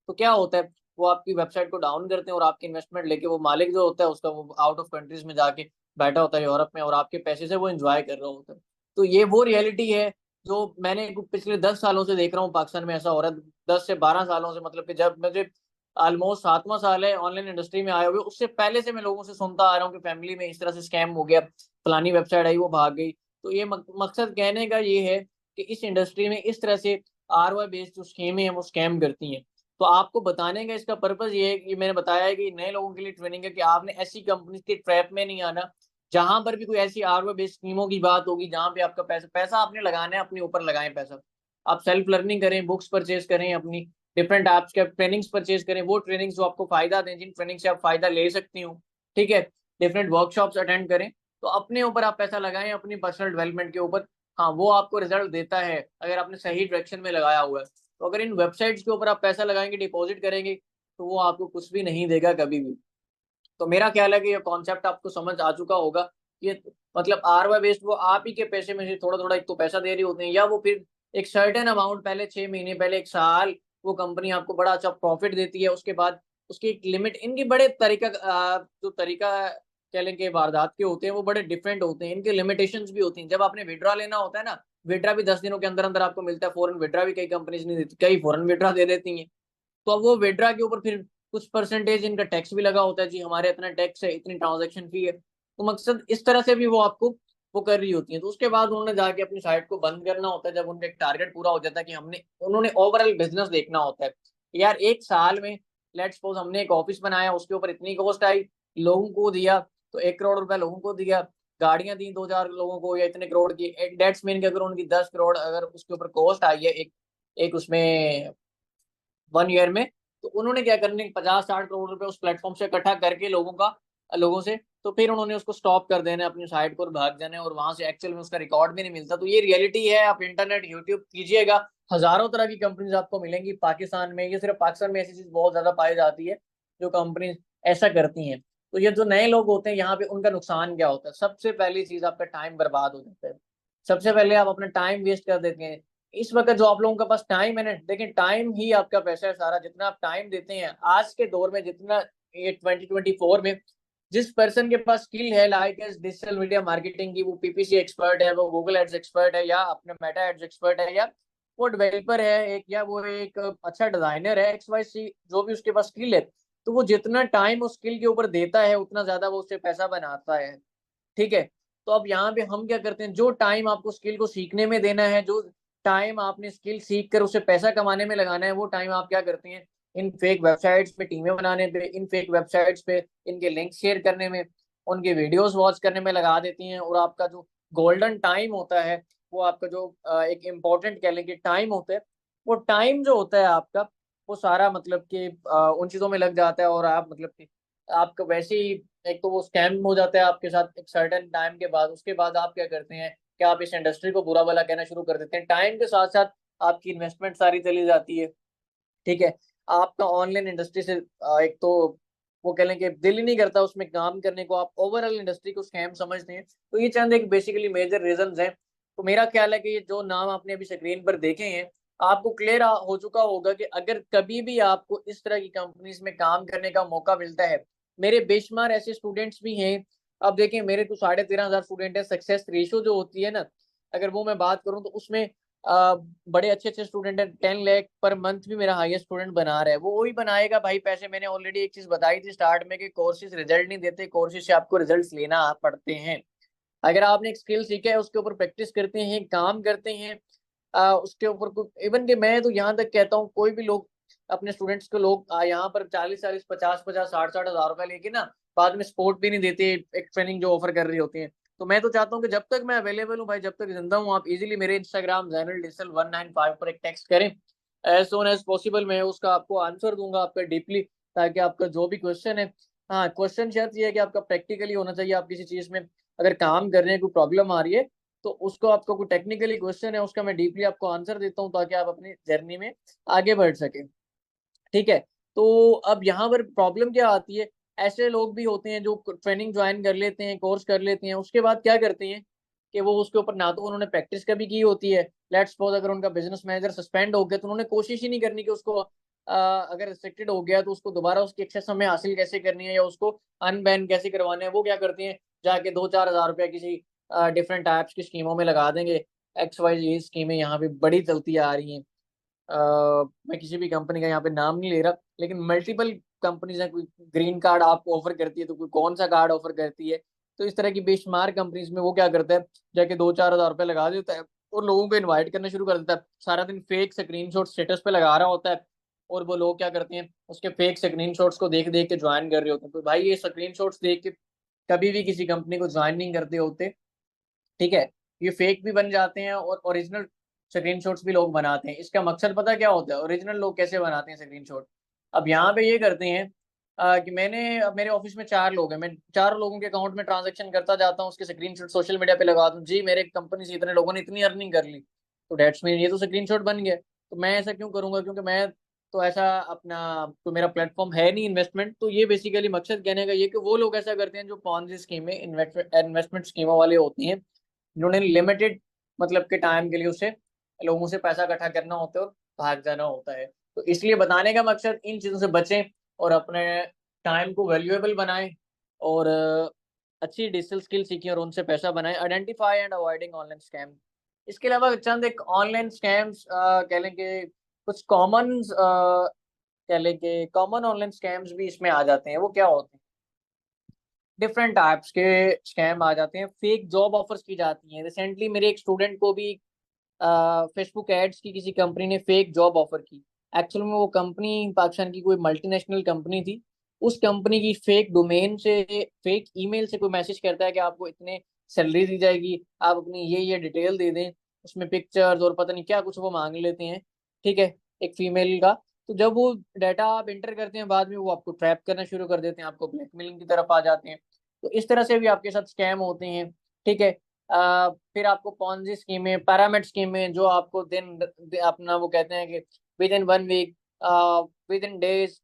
तो क्या होता है, वो आपकी वेबसाइट को डाउन करते हैं और आपकी इन्वेस्टमेंट लेके वो मालिक जो होता है उसका, वो आउट ऑफ कंट्रीज में जाके बैठा होता है यूरोप में, और आपके पैसे से वो एंजॉय कर रहा होता है। तो ये वो रियलिटी है जो मैंने पिछले 10 सालों से देख रहा हूँ पाकिस्तान में ऐसा हो रहा है। 10 से 12 सालों से, मतलब कि जब मुझे ऑलमोस्ट 7वां साल है ऑनलाइन इंडस्ट्री में आए हुए, उससे पहले से मैं लोगों से सुनता आ रहा हूँ कि फैमिली में इस तरह से स्कैम हो गया, फलानी वेबसाइट आई वो भाग गई। तो ये मकसद कहने का ये है कि इस इंडस्ट्री में इस तरह से ROI बेस्ड जो स्कीमें हैं वो स्कैम करती हैं। तो आपको बताने का इसका पर्पज ये है कि मैंने बताया है कि नए लोगों के लिए ट्रेनिंग है कि आपने ऐसी कंपनी के ट्रैप में नहीं आना, जहां पर भी कोई ऐसी ROI बेस्ड स्कीमों की बात होगी, जहां पे आपका पैसा पैसा आपने लगाना है, अपने ऊपर लगाएं पैसा। आप सेल्फ लर्निंग करें, बुक्स परचेज करें, अपनी डिफरेंट ऐप्स के ट्रेनिंग्स परचेज करें, वो ट्रेनिंग्स जो आपको फायदा दें, जिन ट्रेनिंग से आप फायदा ले सकती हो। ठीक है, डिफरेंट वर्कशॉप्स अटेंड करें। तो अपने ऊपर आप पैसा लगाएं, अपनी पर्सनल डेवलपमेंट के ऊपर। हाँ, वो आपको रिजल्ट देता है अगर आपने सही डायरेक्शन में लगाया हुआ है। तो अगर इन वेबसाइट्स के ऊपर आप पैसा लगाएंगे, डिपॉजिट करेंगे, तो वो आपको कुछ भी नहीं देगा कभी भी। तो मेरा ख्याल है कि ये कॉन्सेप्ट आपको समझ आ चुका होगा। ये मतलब ROI बेस्ड, वो आप ही के पैसे में से थोड़ा थोड़ा एक तो पैसा दे रही होते हैं, या वो फिर एक सर्टेन अमाउंट पहले 6 महीने, पहले 1 साल वो कंपनी आपको बड़ा अच्छा प्रॉफिट देती है। उसके बाद उसकी एक लिमिट, इनकी बड़े तरीका जो तरीका कह लें कि वारदात के होते हैं, वो बड़े डिफरेंट होते हैं। इनके लिमिटेशंस भी होती हैं। जब आपने विड्रा लेना होता है ना, विड्रा भी 10 दिनों के अंदर अंदर आपको मिलता है। फॉरेन विड्रा भी कई कंपनीज नहीं देती, कई फॉरेन विड्रा दे देती हैं। तो अब वो विड्रा के ऊपर फिर कुछ परसेंटेज इनका टैक्स भी लगा होता है, जी हमारे इतना टैक्स है, इतनी ट्रांजैक्शन फी है। तो मकसद इस तरह से भी वो आपको वो कर रही होती है। तो उसके बाद उन्होंने जाके अपनी साइट को बंद करना होता है, जब उनका एक टारगेट पूरा हो जाता है कि हमने उन्होंने ओवरऑल बिजनेस देखना होता है। यार 1 साल में लेट्स सपोज हमने एक ऑफिस बनाया, उसके ऊपर इतनी कॉस्ट आई, लोगों को दिया तो 1 करोड़ रुपया लोगों को दिया, गाड़ियां दी 2,000 लोगों को या इतने करोड़ की, डेट्स मीन कि अगर उनकी 10 करोड़ अगर उसके ऊपर कॉस्ट आई है एक एक उसमें 1 ईयर में, तो उन्होंने क्या करने, 50-60 करोड़ रुपए उस प्लेटफॉर्म से इकट्ठा करके लोगों से, तो फिर उन्होंने उसको स्टॉप कर देना अपनी साइट को और भाग जाना है, और वहां से एक्चुअल में उसका रिकॉर्ड भी नहीं मिलता। तो ये रियलिटी है। आप इंटरनेट यूट्यूब कीजिएगा, हजारों तरह की कंपनीज आपको मिलेंगी पाकिस्तान में। ये सिर्फ पाकिस्तान में ऐसी चीज बहुत ज्यादा पाई जाती है जो कंपनी ऐसा करती हैं। तो ये जो नए लोग होते हैं यहाँ पे, उनका नुकसान क्या होता है, सबसे पहली चीज आपका टाइम बर्बाद हो जाता है। सबसे पहले आप अपना टाइम वेस्ट कर देते हैं। इस वक्त जो आप लोगों के पास टाइम है ना, देखिए टाइम ही आपका पैसा है सारा। जितना आप टाइम देते हैं आज के दौर में, जितना ये 2024 में जिस पर्सन के पास स्किल है, लाइक डिजिटल मीडिया मार्केटिंग की, वो PPC एक्सपर्ट है, वो गूगल एड्स एक्सपर्ट है, या अपने मेटा एड्स एक्सपर्ट है, या वो डेवलपर है एक, या वो एक अच्छा डिजाइनर है, XYZ जो भी उसके पास स्किल है, तो वो जितना टाइम उस स्किल के ऊपर देता है, उतना ज्यादा वो उससे पैसा बनाता है। ठीक है, तो अब यहाँ पे हम क्या करते हैं, जो टाइम आपको स्किल को सीखने में देना है, जो टाइम आपने स्किल सीख कर उसे पैसा कमाने में लगाना है, वो टाइम आप क्या करते हैं, इन फेक वेबसाइट्स पे टीमें बनाने पे, इन फेक वेबसाइट्स पे इनके लिंक शेयर करने में, उनके वीडियोस वॉच करने में लगा देती हैं। और आपका जो गोल्डन टाइम होता है, वो आपका जो एक इम्पोर्टेंट कह लें कि टाइम होता है, वो टाइम जो होता है आपका, वो सारा मतलब कि उन चीजों में लग जाता है। और आप मतलब कि आपका वैसे ही एक तो वो स्कैम हो जाता है आपके साथ एक सर्टेन टाइम के बाद। उसके बाद आप क्या करते हैं कि आप इस इंडस्ट्री को बुरा भला कहना शुरू कर देते हैं। टाइम के साथ साथ आपकी इन्वेस्टमेंट सारी चली जाती है। ठीक है, आपका ऑनलाइन इंडस्ट्री से एक तो वो कह लें कि दिल ही नहीं करता उसमें काम करने को, आप ओवरऑल इंडस्ट्री को स्कैम समझते हैं। तो ये चंद एक बेसिकली मेजर रीजंस हैं। तो मेरा ख्याल है कि ये जो नाम आपने अभी स्क्रीन पर देखे हैं, आपको क्लियर हो चुका होगा कि अगर कभी भी आपको इस तरह की कंपनीज में काम करने का मौका मिलता है, मेरे बेशुमार ऐसे स्टूडेंट्स भी हैं। अब देखें, मेरे तो 13,500 स्टूडेंट है। सक्सेस रेशियो जो होती है ना, अगर वो मैं बात करूं तो उसमें बड़े अच्छे अच्छे स्टूडेंट है। 10 लाख पर मंथ भी मेरा हाईएस्ट स्टूडेंट बना रहा है। वो वही बनाएगा भाई पैसे। मैंने ऑलरेडी एक चीज बताई थी स्टार्ट में कि कोर्सेज रिजल्ट नहीं देते, कोर्सेज से आपको रिजल्ट्स लेना पड़ते हैं। अगर आपने एक स्किल सीखा है उसके ऊपर प्रैक्टिस करते हैं, काम करते हैं, उसके ऊपर इवन कि मैं तो यहाँ तक कहता हूँ कोई भी लोग अपने स्टूडेंट्स को लोग यहाँ पर 40-40, 50-50, 60-60 हजार रुपया लेके ना बाद में सपोर्ट भी नहीं देते एक ट्रेनिंग जो ऑफर कर रही होती है। तो मैं तो चाहता हूँ कि जब तक मैं अवेलेबल हूँ भाई, जब तक जिंदा हूँ, आप इजीली मेरे इंस्टाग्राम जैनल डिजिटल 195 पर एक टेक्स्ट करें। एज सोन एज पॉसिबल मैं उसका आपको आंसर दूंगा आपका डीपली, ताकि आपका जो भी क्वेश्चन है, हाँ क्वेश्चन शर्त ये है कि आपका प्रैक्टिकली होना चाहिए। आप किसी चीज में अगर काम कर रहे हैं, कोई प्रॉब्लम आ रही है, तो उसको आपका कोई टेक्निकली क्वेश्चन है उसका मैं डीपली आपको आंसर देता हूँ, ताकि आप अपनी जर्नी में आगे बढ़ सके। ठीक है। तो अब यहाँ पर प्रॉब्लम क्या आती है, ऐसे लोग भी होते हैं जो ट्रेनिंग ज्वाइन कर लेते हैं, कोर्स कर लेते हैं, उसके बाद क्या करते हैं कि वो उसके ऊपर ना तो उन्होंने प्रैक्टिस कभी की होती है। लेट्स सपोज अगर उनका बिजनेस मैनेजर सस्पेंड हो गया तो उन्होंने कोशिश ही नहीं करनी कि उसको अगर रिस्ट्रिक्टेड हो गया तो उसको दोबारा उसकी एक्सेस हमें हासिल कैसे करनी है या उसको अनबैन कैसे करवाने हैं। वो क्या करते हैं, जाके 2-4 हजार रुपया किसी डिफरेंट टाइप्स की स्कीमों में लगा देंगे। XYZ स्कीमें यहाँ पे बड़ी चलती आ रही हैं। मैं किसी भी कंपनी का यहाँ पे नाम नहीं ले रहा, लेकिन मल्टीपल कंपनीज हैं। कोई ग्रीन कार्ड आपको ऑफर करती है तो कोई कौन सा कार्ड ऑफर करती है। तो इस तरह की बेशुमार कंपनीज में वो क्या करता है, जाके 2-4 हजार रुपये लगा देता है और लोगों को इनवाइट करना शुरू कर देता है। सारा दिन फेक स्क्रीनशॉट स्टेटस पे लगा रहा होता है, और वो लोग क्या करते हैं, उसके फेक स्क्रीनशॉट्स को देख देख के ज्वाइन कर रहे होते हैं। तो भाई ये स्क्रीनशॉट्स देख के कभी भी किसी कंपनी को ज्वाइन नहीं करते होते। ठीक है। ये फेक भी बन जाते हैं और ओरिजिनल स्क्रीनशॉट्स भी लोग बनाते हैं। इसका मकसद पता क्या होता है, ओरिजिनल लोग कैसे बनाते हैं स्क्रीनशॉट। अब यहाँ पे ये करते हैं कि अब मेरे ऑफिस में 4 लोग हैं, मैं 4 लोगों के अकाउंट में ट्रांजेक्शन करता जाता हूँ, उसके स्क्रीनशॉट सोशल मीडिया पे लगा दूँ, जी मेरे कंपनी से इतने लोगों ने इतनी अर्निंग कर ली, तो डेट्स मीन ये तो स्क्रीनशॉट बन गया। तो मैं ऐसा क्यों करूंगा, क्योंकि मैं तो ऐसा अपना तो मेरा प्लेटफॉर्म है नहीं इन्वेस्टमेंट। तो ये बेसिकली मकसद कहने का ये कि वो लोग ऐसा करते हैं जो पॉन्जी स्कीमें इन्वेस्टमेंट स्कीमों वाले होती हैं, जिन्होंने लिमिटेड मतलब के टाइम के लिए उसे लोगों से पैसा इकट्ठा करना होता है और भाग जाना होता है। तो इसलिए बताने का मकसद इन चीज़ों से बचें और अपने टाइम को वैल्यूएबल बनाएं, और अच्छी डिजिटल स्किल सीखें और उनसे पैसा बनाएं। Identify and avoiding online scam. इसके अलावा चंद एक ऑनलाइन स्कैम्स कह लें कि कुछ कॉमन कह लें कि कॉमन ऑनलाइन स्कैम्स भी इसमें आ जाते हैं। वो क्या होते हैं, डिफरेंट टाइप्स के स्कैम आ जाते हैं। फेक जॉब ऑफर्स की जाती हैं। रिसेंटली मेरे एक स्टूडेंट को भी फेसबुक एड्स की किसी कंपनी ने फेक जॉब ऑफर की। एक्चुअल में वो कंपनी पाकिस्तान की कोई मल्टीनेशनल कंपनी थी। उस कंपनी की फेक डोमेन से, फेक ईमेल से कोई मैसेज करता है कि आपको इतने सैलरी दी जाएगी, आप अपनी ये डिटेल दे दें। उसमें पिक्चर्स और पता नहीं क्या कुछ वो मांग लेते हैं। ठीक है, एक फीमेल का। तो जब वो डाटा आप इंटर करते हैं बाद में वो आपको ट्रैप करना शुरू कर देते हैं, आपको ब्लैकमेलिंग की तरफ आ जाते हैं। तो इस तरह से भी आपके साथ स्कैम होते हैं। ठीक है। फिर आपको पॉन्जी स्कीमें, पैरामिड स्कीमें, जो आपको अपना वो कहते हैं कि within 1 week, within days,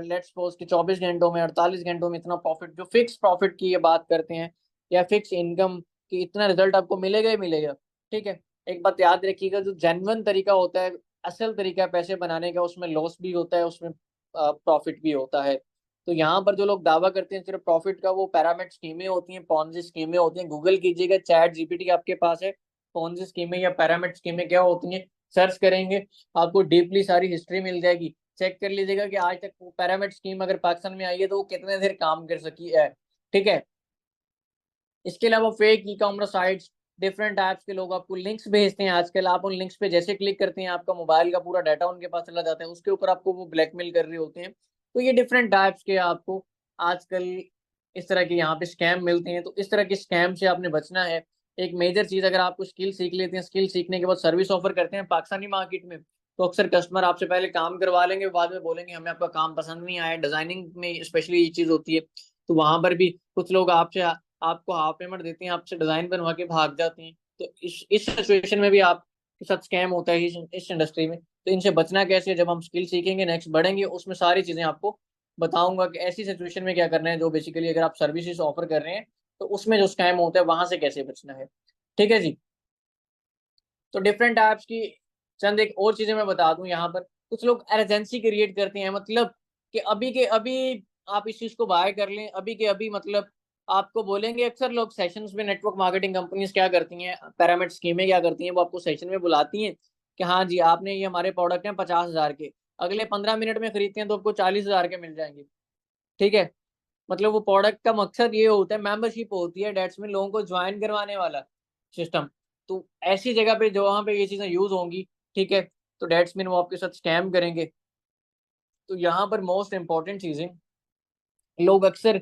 let's suppose कि 24 घंटों में, 48 घंटों में इतना प्रॉफिट, जो फिक्स प्रॉफिट की ये बात करते हैं, या फिक्स इनकम की इतना रिजल्ट आपको मिलेगा ही मिलेगा। ठीक है। एक बात याद रखिएगा, जो जेन्युइन तरीका होता है, असल तरीका है पैसे बनाने का, उसमें लॉस भी होता है, उसमें प्रॉफिट भी होता है। तो यहाँ पर जो लोग दावा करते हैं सिर्फ प्रॉफिट का, वो पैरामिड स्कीमें होती हैं, पॉन्जी स्कीमें होती हैं। गूगल कीजिएगा, चैट जीपीटी आपके पास है, पॉन्जी स्कीमें या पैरामिड स्कीमें क्या होती हैं सर्च करेंगे, आपको डीपली सारी हिस्ट्री मिल जाएगी। चेक कर लीजिएगा कि आज तक पैरामिड स्कीम अगर पाकिस्तान में आई है तो वो कितने देर काम कर सकी है। ठीक है। इसके अलावा fake e commerce sites, different types के लोग आपको लिंक्स भेजते हैं। आजकल आप उन लिंक्स पे जैसे क्लिक करते हैं, आपका मोबाइल का पूरा डाटा उनके पास चला जाता है, उसके ऊपर आपको वो ब्लैकमेल कर रहे होते हैं। तो ये डिफरेंट टाइप्स के आपको आजकल इस तरह के यहाँ पे स्कैम मिलते हैं। तो इस तरह के स्कैम से आपने बचना है। एक मेजर चीज, अगर आपको स्किल सीख लेते हैं, स्किल सीखने के बाद सर्विस ऑफर करते हैं पाकिस्तानी मार्केट में, तो अक्सर कस्टमर आपसे पहले काम करवा लेंगे, बाद में बोलेंगे हमें आपका काम पसंद नहीं आया। डिजाइनिंग में स्पेशली ये चीज होती है। तो वहां पर भी कुछ लोग आपसे आपको हाफ पेमेंट देते हैं, आपसे डिजाइन बनवा के भाग जाते हैं। तो इस सिचुएशन में भी आपके साथ स्कैम होता है इस इंडस्ट्री में। तो इनसे बचना कैसे है, जब हम स्किल सीखेंगे, नेक्स्ट बढ़ेंगे, उसमें सारी चीजें आपको बताऊंगा कि ऐसी सिचुएशन में क्या करना है, जो बेसिकली अगर आप सर्विसेज ऑफर कर रहे हैं तो उसमें जो स्कैम होता है वहां से कैसे बचना है। ठीक है जी। तो डिफरेंट टाइप्स की चंद एक और चीजें मैं बता दूं यहाँ पर। कुछ लोग अर्जेंसी क्रिएट करते हैं, मतलब कि अभी के अभी आप इस चीज को बाय कर लें, अभी के अभी, मतलब आपको बोलेंगे। अक्सर लोग सेशंस में, नेटवर्क मार्केटिंग कंपनीज क्या करती हैं, पैरामिड स्कीमें क्या करती हैं, वो आपको सेशन में बुलाती हैं कि हाँ जी आपने ये हमारे प्रोडक्ट हैं 50 हजार के, अगले 15 मिनट में खरीदते हैं तो आपको 40 हजार के मिल जाएंगे। ठीक है। मतलब वो प्रोडक्ट का मकसद ये होता है, मेंबरशिप होती है, डेट्स में लोगों को ज्वाइन करवाने वाला सिस्टम। तो ऐसी जगह पे जो वहां पे ये चीजें यूज होंगी, ठीक है, तो डेट्स मीन वो आपके साथ स्कैम करेंगे। तो यहाँ पर मोस्ट इंपॉर्टेंट चीजें, लोग अक्सर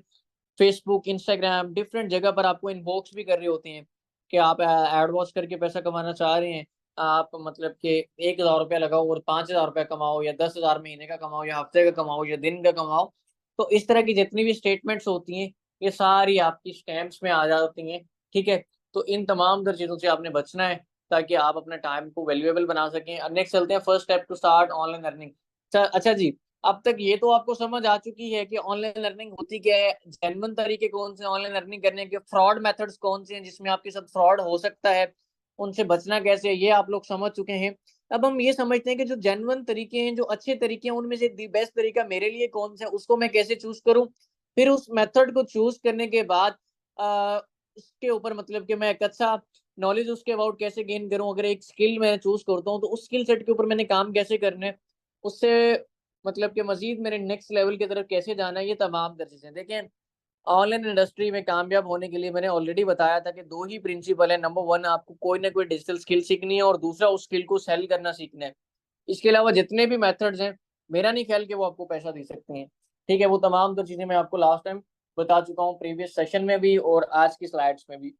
फेसबुक, इंस्टाग्राम, डिफरेंट जगह पर आपको इनबॉक्स भी कर रहे होते हैं कि आप एड वॉच करके पैसा कमाना चाह रहे हैं, आप मतलब कि 1,000 रुपया लगाओ और 5,000 रुपया कमाओ, या 10,000 महीने का कमाओ, या हफ्ते का कमाओ, या दिन का कमाओ। तो इस तरह की जितनी भी स्टेटमेंट्स होती हैं, ये सारी आपकी स्कैम्स में आ जाती हैं। ठीक है, तो इन तमाम तर चीज़ों से आपने बचना है, ताकि आप अपने टाइम को वैल्यूएबल बना सकें। अब नेक्स्ट चलते हैं, first step to start online earning. अच्छा जी, अब तक ये तो आपको समझ आ चुकी है कि ऑनलाइन लर्निंग होती क्या है, जेन्युइन तरीके कौन से ऑनलाइन लर्निंग करने के, फ्रॉड मेथड्स कौन से हैं जिसमें आपके साथ फ्रॉड हो सकता है, उनसे बचना कैसे है, ये आप लोग समझ चुके हैं। अब हम ये समझते हैं कि जो जेन्युइन तरीके हैं, जो अच्छे तरीके हैं, उनमें से दी बेस्ट तरीका मेरे लिए कौन सा है, उसको मैं कैसे चूज करूं। फिर उस मेथड को चूज करने के बाद उसके ऊपर मतलब कि मैं एक अच्छा नॉलेज उसके अबाउट कैसे गेन करूं। अगर एक स्किल मैं चूज करता हूं, तो उस स्किल सेट के ऊपर मैंने काम कैसे करना है, उससे मतलब कि मजीद मेरे नेक्स्ट लेवल की तरफ कैसे जाना है, ये तमाम तर चीजें देखें। ऑनलाइन इंडस्ट्री में कामयाब होने के लिए मैंने ऑलरेडी बताया था कि दो ही प्रिंसिपल है। नंबर वन, आपको कोई ना कोई डिजिटल स्किल सीखनी है, और दूसरा उस स्किल को सेल करना सीखना है। इसके अलावा जितने भी मेथड्स हैं, मेरा नहीं ख्याल कि वो आपको पैसा दे सकते हैं। ठीक है, वो तमाम तो चीजें मैं आपको लास्ट टाइम बता चुका हूँ, प्रीवियस सेशन में भी और आज की स्लाइड्स में भी।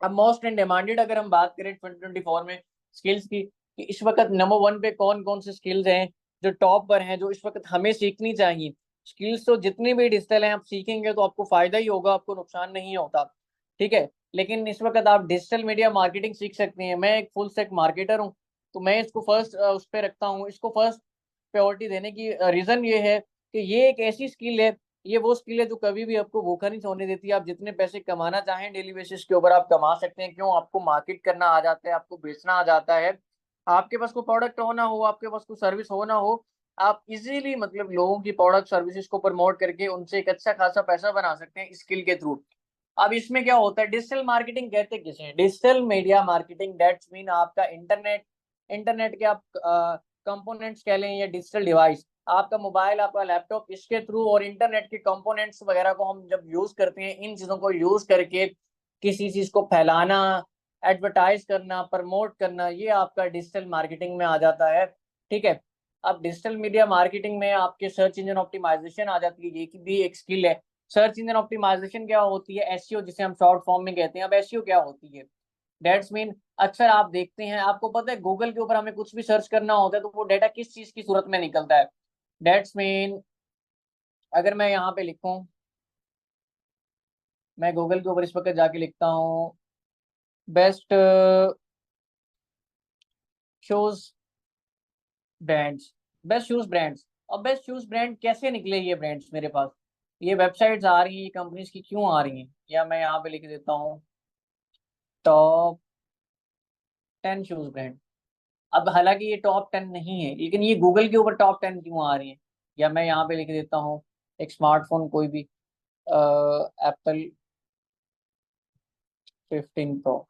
अब मोस्ट इन डिमांडेड अगर हम बात करें 2024 में स्किल्स की, कि इस वक्त नंबर वन पे कौन कौन से स्किल्स हैं जो टॉप पर हैं, जो इस वक्त हमें सीखनी चाहिए। स्किल्स तो जितनी भी डिजिटल हैं, आप सीखेंगे तो आपको फायदा ही होगा, आपको नुकसान नहीं होता। ठीक है, लेकिन इस वक्त आप डिजिटल मीडिया मार्केटिंग सीख सकते हैं। मैं एक फुल स्टैक मार्केटर हूँ, तो मैं इसको फर्स्ट उस पर रखता हूँ। इसको फर्स्ट प्रायोरिटी देने की रीजन ये है कि ये एक ऐसी स्किल है, ये वो स्किल है जो कभी भी आपको भूखा नहीं सोने देती। आप जितने पैसे कमाना चाहें डेली बेसिस के ऊपर आप कमा सकते हैं। क्यों? आपको मार्केट करना आ जाता है, आपको बेचना आ जाता है। आपके पास कोई प्रोडक्ट हो ना हो, आपके पास कोई सर्विस हो ना हो, आप इजीली मतलब लोगों की प्रोडक्ट सर्विसेज को प्रमोट करके उनसे एक अच्छा खासा पैसा बना सकते हैं स्किल के थ्रू। अब इसमें क्या होता है, डिजिटल मार्केटिंग कहते किसे हैं? Digital media marketing, that's mean आपका इंटरनेट, इंटरनेट के आप कंपोनेंट्स कह लें, या डिजिटल डिवाइस, आपका मोबाइल, आपका लैपटॉप, इसके थ्रू और इंटरनेट के कंपोनेंट्स वगैरह को हम जब यूज करते हैं, इन चीजों को यूज करके किसी चीज को फैलाना, एडवर्टाइज करना, प्रमोट करना, ये आपका डिजिटल मार्केटिंग में आ जाता है। ठीक है, अब डिजिटल मीडिया मार्केटिंग में आपके सर्च इंजन ऑप्टिमाइजेशन आ जाती है, ये की भी एक स्किल है। सर्च इंजन ऑप्टिमाइजेशन क्या होती है? एसईओ, जिसे हम शॉर्ट फॉर्म में कहते हैं। अब एसईओ क्या होती है? डेट्स मीन अक्सर आप देखते हैं, आपको पता है गूगल के ऊपर हमें कुछ भी सर्च करना होता है तो वो डेटा किस चीज की सूरत में निकलता है? डेट्स मीन अगर मैं यहाँ पे लिखूं, मैं गूगल के ऊपर इस वक्त जाके लिखता हूँ best shoes brands, best shoes brands. अब बेस्ट शूज ब्रांड कैसे निकले ये ब्रांड्स मेरे पास? ये वेबसाइट्स आ रही हैं, ये कंपनीज की क्यों आ रही हैं? या मैं यहाँ पे लिख देता हूँ टॉप 10 शूज ब्रांड। अब हालांकि ये टॉप 10 नहीं है, लेकिन ये गूगल के ऊपर टॉप 10 क्यों आ रही है? या मैं यहाँ पे लिख देता हूँ एक स्मार्टफोन कोई भी, एप्पल 15 प्रो।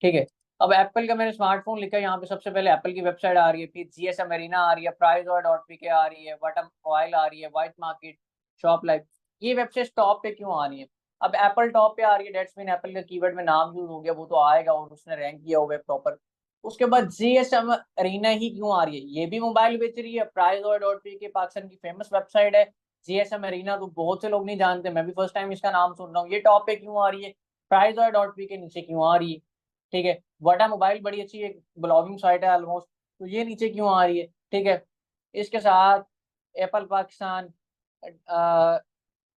ठीक है, अब एप्पल का मैंने स्मार्टफोन लिखा है, यहाँ पे सबसे पहले एप्पल की वेबसाइट आ रही है, फिर जीएसएम एरिना आ रही है, प्राइस.पी के आ रही है, वाटम ऑयल आ रही है, वाइट मार्केट, शॉप लाइफ। ये वेबसाइट टॉप पे क्यों आ रही है? अब एप्पल टॉप पे आ रही है, डेट्स मीन एप्पल का कीवर्ड में नाम यूज हो गया, वो तो आएगा और उसने रैंक किया हुआ है प्रॉपर। उसके बाद जीएसएम एरिना ही क्यों आ रही है? ये भी मोबाइल बेच रही है, प्राइस.पी के पाकिस्तान की फेमस वेबसाइट है। जीएसएम एरिना तो बहुत से लोग नहीं जानते, मैं भी फर्स्ट टाइम इसका नाम सुन रहा हूँ। ये टॉप पे क्यों आ रही है? प्राइस.पी के नीचे क्यों आ रही है? ठीक है, वाटा मोबाइल बड़ी अच्छी एक ब्लॉगिंग साइट है ऑलमोस्ट, तो ये नीचे क्यों आ रही है? ठीक है, इसके साथ एप्पल पाकिस्तान,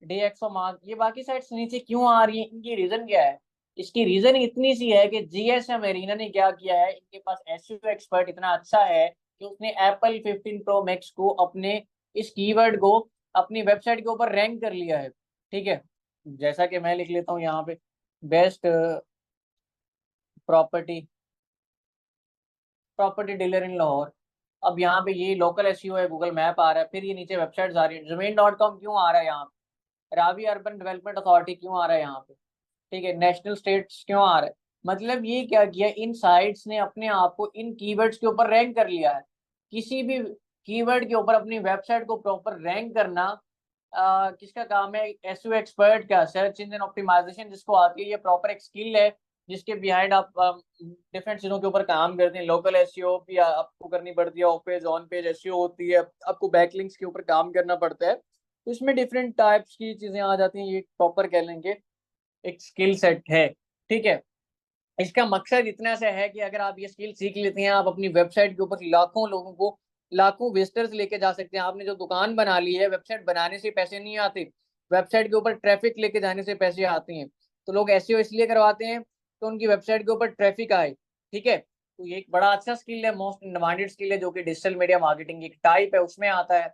डीएक्सओ मार्क, ये बाकी साइट्स नीचे क्यों आ रही है? इनकी रीजन क्या है? इसकी रीजन इतनी सी है कि जीएसएम एरीना ने क्या किया है, इनके पास एसईओ एक्सपर्ट इतना अच्छा है कि उसने एप्पल 15 प्रो मैक्स को अपने इस कीवर्ड को अपनी वेबसाइट के ऊपर रैंक कर लिया है। ठीक है, जैसा कि मैं लिख लेता हूँ यहाँ पे बेस्ट प्रॉपर्टी, प्रॉपर्टी डीलर इन लाहौर। अब यहाँ पे ये लोकल एसईओ है, गूगल मैप आ रहा है, फिर ये नीचे वेबसाइट आ रही है, जमीन.com क्यों आ रहा है यहाँ पे, रावी अर्बन डेवलपमेंट अथॉरिटी क्यों आ रहा है यहाँ पे, ठीक है, नेशनल स्टेट्स क्यों आ रहा है? मतलब ये क्या किया, इन साइट्स ने अपने आप को इन कीवर्ड्स के ऊपर रैंक कर लिया है। किसी भी कीवर्ड के ऊपर अपनी वेबसाइट को प्रॉपर रैंक करना किसका काम है, एसईओ एक्सपर्ट का, सर्च इंजन ऑप्टिमाइजेशन जिसको आती है, ये प्रॉपर एक स्किल है जिसके बिहाइंड आप डिफरेंट चीजों के ऊपर काम करते हैं। लोकल एसईओ भी आपको करनी पड़ती है, of page on page SEO होती है, आपको बैकलिंक्स के ऊपर काम करना पड़ता है। तो इसमें डिफरेंट टाइप्स की चीजें आ जाती हैं, ये प्रॉपर कह लेंगे एक स्किल सेट है। ठीक है, इसका मकसद इतना सा है कि अगर आप ये स्किल सीख लेते हैं, आप अपनी वेबसाइट के ऊपर लाखों लोगों को, लाखों विजिटर्स लेके जा सकते हैं। आपने जो दुकान बना ली है, वेबसाइट बनाने से पैसे नहीं आते, वेबसाइट के ऊपर ट्रैफिक लेके जाने से पैसे आते हैं। तो लोग एसईओ इसलिए करवाते हैं तो उनकी वेबसाइट के ऊपर ट्रैफिक आए। ठीक है, तो ये एक बड़ा अच्छा स्किल है, मोस्ट डिमांडेड स्किल है, जो कि डिजिटल मीडिया मार्केटिंग की एक टाइप है, उसमें आता है।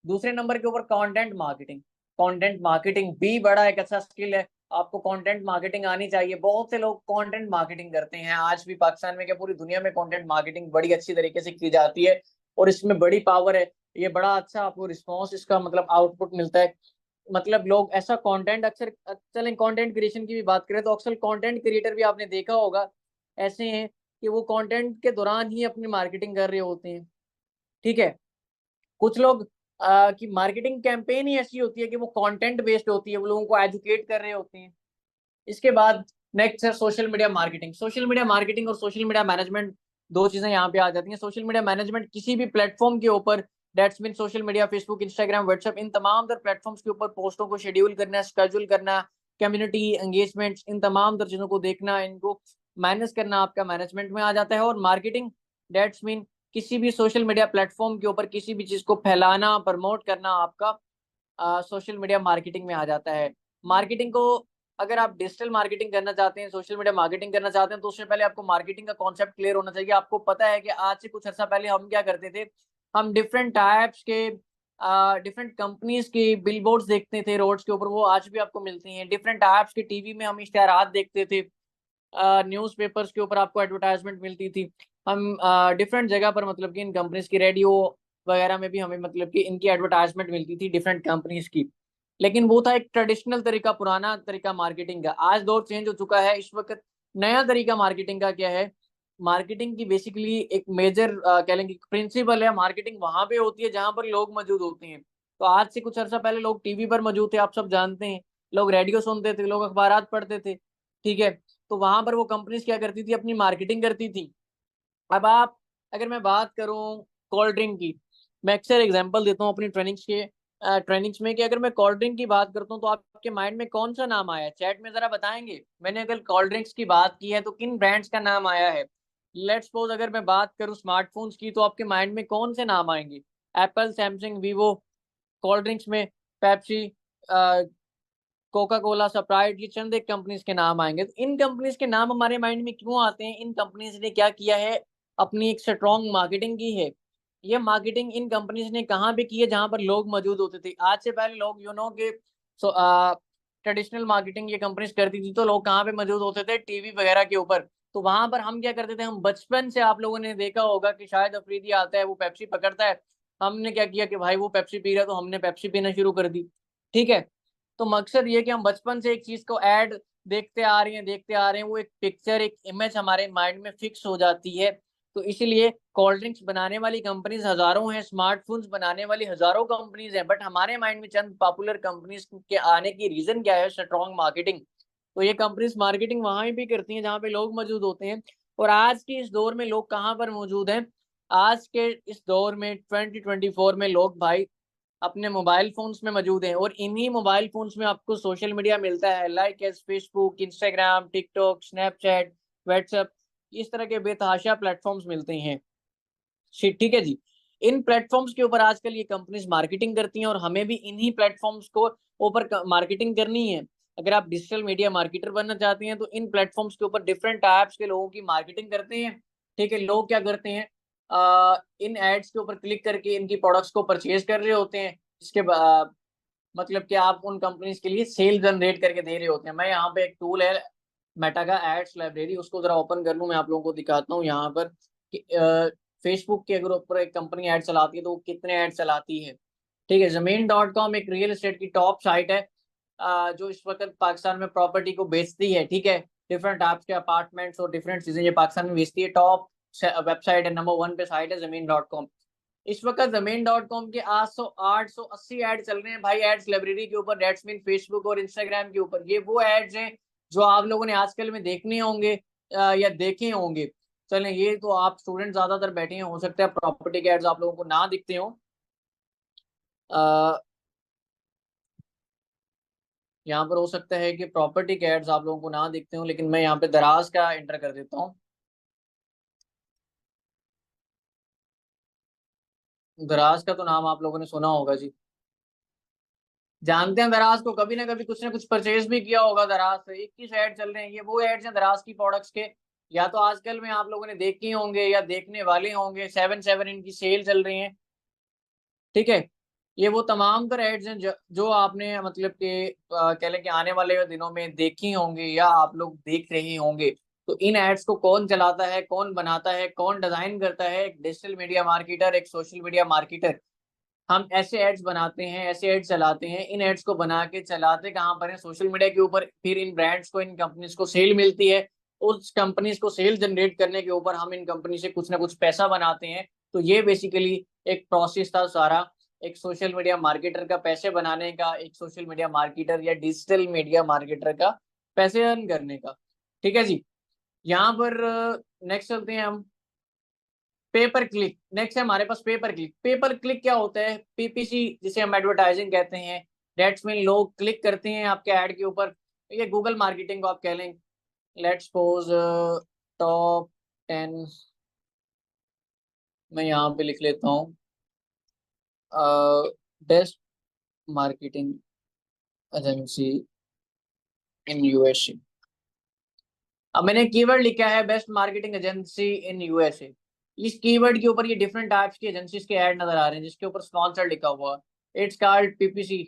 दूसरे नंबर के ऊपर कंटेंट मार्केटिंग। कंटेंट मार्केटिंग भी बड़ा एक अच्छा स्किल है, आपको कंटेंट मार्केटिंग आनी चाहिए। बहुत से लोग कंटेंट मार्केटिंग करते हैं आज भी, पाकिस्तान में क्या पूरी दुनिया में कंटेंट मार्केटिंग बड़ी अच्छी तरीके से की जाती है और इसमें बड़ी पावर है। ये बड़ा अच्छा आपको रिस्पॉन्स, इसका मतलब आउटपुट मिलता है। मतलब लोग ऐसा कंटेंट अक्सर, चलें कंटेंट क्रिएशन की भी बात करें तो अक्सर कंटेंट क्रिएटर भी आपने देखा होगा ऐसे हैं कि वो कंटेंट के दौरान ही अपनी मार्केटिंग कर रहे होते हैं। ठीक है, कुछ लोग की मार्केटिंग कैंपेन ही ऐसी होती है कि वो कंटेंट बेस्ड होती है, वो लोगों को एजुकेट कर रहे होते हैं। इसके बाद नेक्स्ट है social media marketing. Social media marketing और सोशल मीडिया मैनेजमेंट, दो चीजें यहाँ पे आ जाती हैं। सोशल मीडिया मैनेजमेंट किसी भी प्लेटफॉर्म के ऊपर, that's mean social media, Facebook, Instagram, WhatsApp, इन तमाम तर प्लेटफॉर्म्स के ऊपर पोस्टों को शेड्यूल करना, स्केड्यूल करना, कम्युनिटी एंगेजमेंट, इन तमाम तर चीजों को देखना, इनको मैनेज करना आपका मैनेजमेंट में आ जाता है। और मार्केटिंग, दैट्स मीन किसी भी सोशल मीडिया प्लेटफॉर्म के ऊपर किसी भी चीज को फैलाना, प्रमोट करना, आपका सोशल मीडिया मार्केटिंग में आ जाता है। मार्केटिंग को, अगर आप डिजिटल मार्केटिंग करना चाहते हैं, सोशल मीडिया मार्केटिंग करना चाहते हैं, तो उससे पहले आपको मार्केटिंग का कॉन्सेप्ट क्लियर होना चाहिए। आपको पता है कि आज से कुछ अर्सा पहले हम क्या करते थे, हम डिफरेंट टाइप्स के डिफरेंट कंपनीज की बिलबोर्ड्स देखते थे रोड्स के ऊपर, वो आज भी आपको मिलती हैं। डिफरेंट टाइप्स के टीवी में हम इश्तेहारात देखते थे, न्यूज़पेपर्स के ऊपर आपको एडवर्टाइजमेंट मिलती थी। हम डिफरेंट जगह पर, मतलब कि इन कंपनीज की रेडियो वगैरह में भी हमें, मतलब कि इनकी एडवर्टाइजमेंट मिलती थी डिफरेंट कंपनीज की। लेकिन वो था एक ट्रेडिशनल तरीका, पुराना तरीका मार्केटिंग का। आज दौर चेंज हो चुका है, इस वक्त नया तरीका मार्केटिंग का क्या है। मार्केटिंग की बेसिकली एक मेजर कह लेंगे प्रिंसिपल है, मार्केटिंग वहां पे होती है जहां पर लोग मौजूद होते हैं। तो आज से कुछ अर्सा पहले लोग टीवी पर मौजूद थे, आप सब जानते हैं, लोग रेडियो सुनते थे, लोग अखबारात पढ़ते थे। ठीक है, तो वहां पर वो कंपनीज क्या करती थी, अपनी मार्केटिंग करती थी। अब आप, अगर मैं बात करूं कोल्ड ड्रिंक की, मैं अक्सर एग्जांपल देता हूं अपनी ट्रेनिंग्स में, कि अगर मैं कोल्ड ड्रिंक की बात करता हूं तो आपके माइंड में कौन सा नाम आया, चैट में जरा बताएंगे। मैंने अगर कोल्ड ड्रिंक्स की बात की है तो किन ब्रांड्स का नाम आया है। लेट्स सपोज अगर मैं बात करूं स्मार्टफोन्स की, तो आपके माइंड में कौन से नाम आएंगे, Apple, Samsung, Vivo. Cold drinks में पेप्सी, कोका कोला, स्प्राइट, ये चंद एक कंपनीज के नाम आएंगे। तो इन कंपनीज के नाम हमारे माइंड में क्यों आते हैं, इन कंपनीज ने क्या किया है, अपनी एक स्ट्रॉन्ग मार्केटिंग की है। ये मार्केटिंग इन कंपनीज ने कहाँ पे की है, जहां पर लोग मौजूद होते थे। आज से पहले लोग के ट्रेडिशनल मार्केटिंग ये कंपनीज करती थी, तो लोग कहाँ पे मौजूद होते थे, टीवी वगैरह के ऊपर। तो वहां पर हम क्या करते थे, हम बचपन से, आप लोगों ने देखा होगा कि शायद अफरीदी आता है, वो पेप्सी पकड़ता है, हमने क्या किया कि भाई वो पेप्सी पी रहा है तो हमने पेप्सी पीना शुरू कर दी। ठीक है, तो मकसद ये कि हम बचपन से एक चीज को ऐड देखते आ रहे हैं, वो एक पिक्चर, एक इमेज हमारे माइंड में फिक्स हो जाती है। तो इसीलिए कोल्ड ड्रिंक्स बनाने वाली कंपनीज हजारों हैं, स्मार्टफोन्स बनाने वाली हजारों कंपनीज हैं, बट हमारे माइंड में चंद पॉपुलर कंपनीज के आने की रीजन क्या है, स्ट्रॉन्ग मार्केटिंग। तो ये कंपनीज मार्केटिंग वहां भी करती हैं जहां पे लोग मौजूद होते हैं। और आज के इस दौर में लोग कहाँ पर मौजूद हैं, आज के इस दौर में 2024 में लोग भाई अपने मोबाइल फोन्स में मौजूद हैं, और इन्हीं मोबाइल फोन्स में आपको सोशल मीडिया मिलता है, like as Facebook, Instagram, TikTok, Snapchat, WhatsApp, इस तरह के बेतहाशा प्लेटफॉर्म्स मिलते हैं। ठीक है जी, इन प्लेटफॉर्म्स के ऊपर आजकल ये कंपनीज मार्केटिंग करती हैं, और हमें भी इन्हीं प्लेटफॉर्म्स को ऊपर मार्केटिंग करनी है। अगर आप डिजिटल मीडिया मार्केटर बनना चाहते हैं तो इन प्लेटफॉर्म्स के ऊपर डिफरेंट टाइप्स के लोगों की मार्केटिंग करते हैं। ठीक है, लोग क्या करते हैं, इन एड्स के ऊपर क्लिक करके इनकी प्रोडक्ट्स को परचेज कर रहे होते हैं, इसके मतलब कि आप उन कंपनीज के लिए सेल जनरेट करके दे रहे होते हैं। मैं यहाँ पे एक टूल है मेटा का, एड्स लाइब्रेरी, उसको जरा ओपन कर लूँ, मैं आप लोगों को दिखाता हूँ यहाँ पर कि फेसबुक के अगर ऊपर एक कंपनी ऐड चलाती है तो वो कितने ऐड चलाती है। ठीक है, जमीन.com एक रियल एस्टेट की टॉप साइट है, जो इस वक्त पाकिस्तान में प्रॉपर्टी को बेचती है। ठीक है, डिफरेंट टाइप्स के अपार्टमेंट्स और डिफरेंट चीजें ये पाकिस्तान में बेचती है। टॉप वेबसाइट है, नंबर 1 पे साइट है जमीन.com। इस वक्त ज़मीन.com के 880 ऐड चल रहे हैं भाई, एड्स लाइब्रेरी के ऊपर, दैट्स मीन फेसबुक और इंस्टाग्राम के ऊपर। ये वो एड्स हैं जो आप लोगों ने आजकल में देखने होंगे या देखे होंगे। चलें, ये तो आप स्टूडेंट ज्यादातर बैठे हैं, हो सकता है प्रॉपर्टी के एड्स आप लोगों को ना दिखते हो। यहाँ पर हो सकता है कि प्रॉपर्टी के एड्स आप लोगों को ना दिखते हो, लेकिन मैं यहाँ पे दराज का एंटर कर देता हूँ। दराज का तो नाम आप लोगों ने सुना होगा जी, जानते हैं दराज को, कभी ना कभी कुछ ना कुछ परचेज भी किया होगा दराज से। 21 ऐड चल रहे हैं, ये वो एड्स हैं दराज की प्रोडक्ट्स के। या तो आजकल में आप लोगों ने देखे होंगे या देखने वाले होंगे, 7/7 इनकी सेल चल रही है। ठीक है, ये वो तमाम तर एड्स हैं जो आपने मतलब कि कह लें कि आने वाले दिनों में देखी होंगे या आप लोग देख रहे होंगे। तो इन एड्स को कौन चलाता है, कौन बनाता है, कौन डिजाइन करता है? एक डिजिटल मीडिया मार्केटर, एक सोशल मीडिया मार्केटर। हम ऐसे एड्स बनाते हैं, ऐसे एड्स चलाते हैं। इन एड्स को बना के चलाते कहाँ पर है? सोशल मीडिया के ऊपर। फिर इन ब्रांड्स को, इन कंपनीज को सेल मिलती है। उस कंपनीज को सेल जनरेट करने के ऊपर हम इन कंपनी से कुछ ना कुछ पैसा बनाते हैं। तो ये बेसिकली एक प्रोसेस था सारा, एक सोशल मीडिया मार्केटर का पैसे बनाने का, एक सोशल मीडिया मार्केटर या डिजिटल मीडिया मार्केटर का पैसे अर्न करने का। ठीक है जी। यहाँ पर नेक्स्ट चलते हैं हम, पेपर क्लिक। नेक्स्ट है हमारे पास पेपर क्लिक। पेपर क्लिक क्या होता है? पीपीसी जिसे हम एडवर्टाइजिंग कहते हैं। डेट्स मीन लोग क्लिक करते हैं आपके ऐड के ऊपर। ये गूगल मार्केटिंग को आप कह लें। लेट्स सपोज टॉप 10, मैं यहाँ पे लिख लेता हूँ, best marketing agency in USA. अब मैंने कीवर्ड लिखा है best marketing agency in USA. इस कीवर्ड के ऊपर ये डिफरेंट टाइप्स की एजेंसीज के ऐड नजर आ रहे हैं जिसके ऊपर स्पॉन्सर लिखा हुआ है। It's called PPC.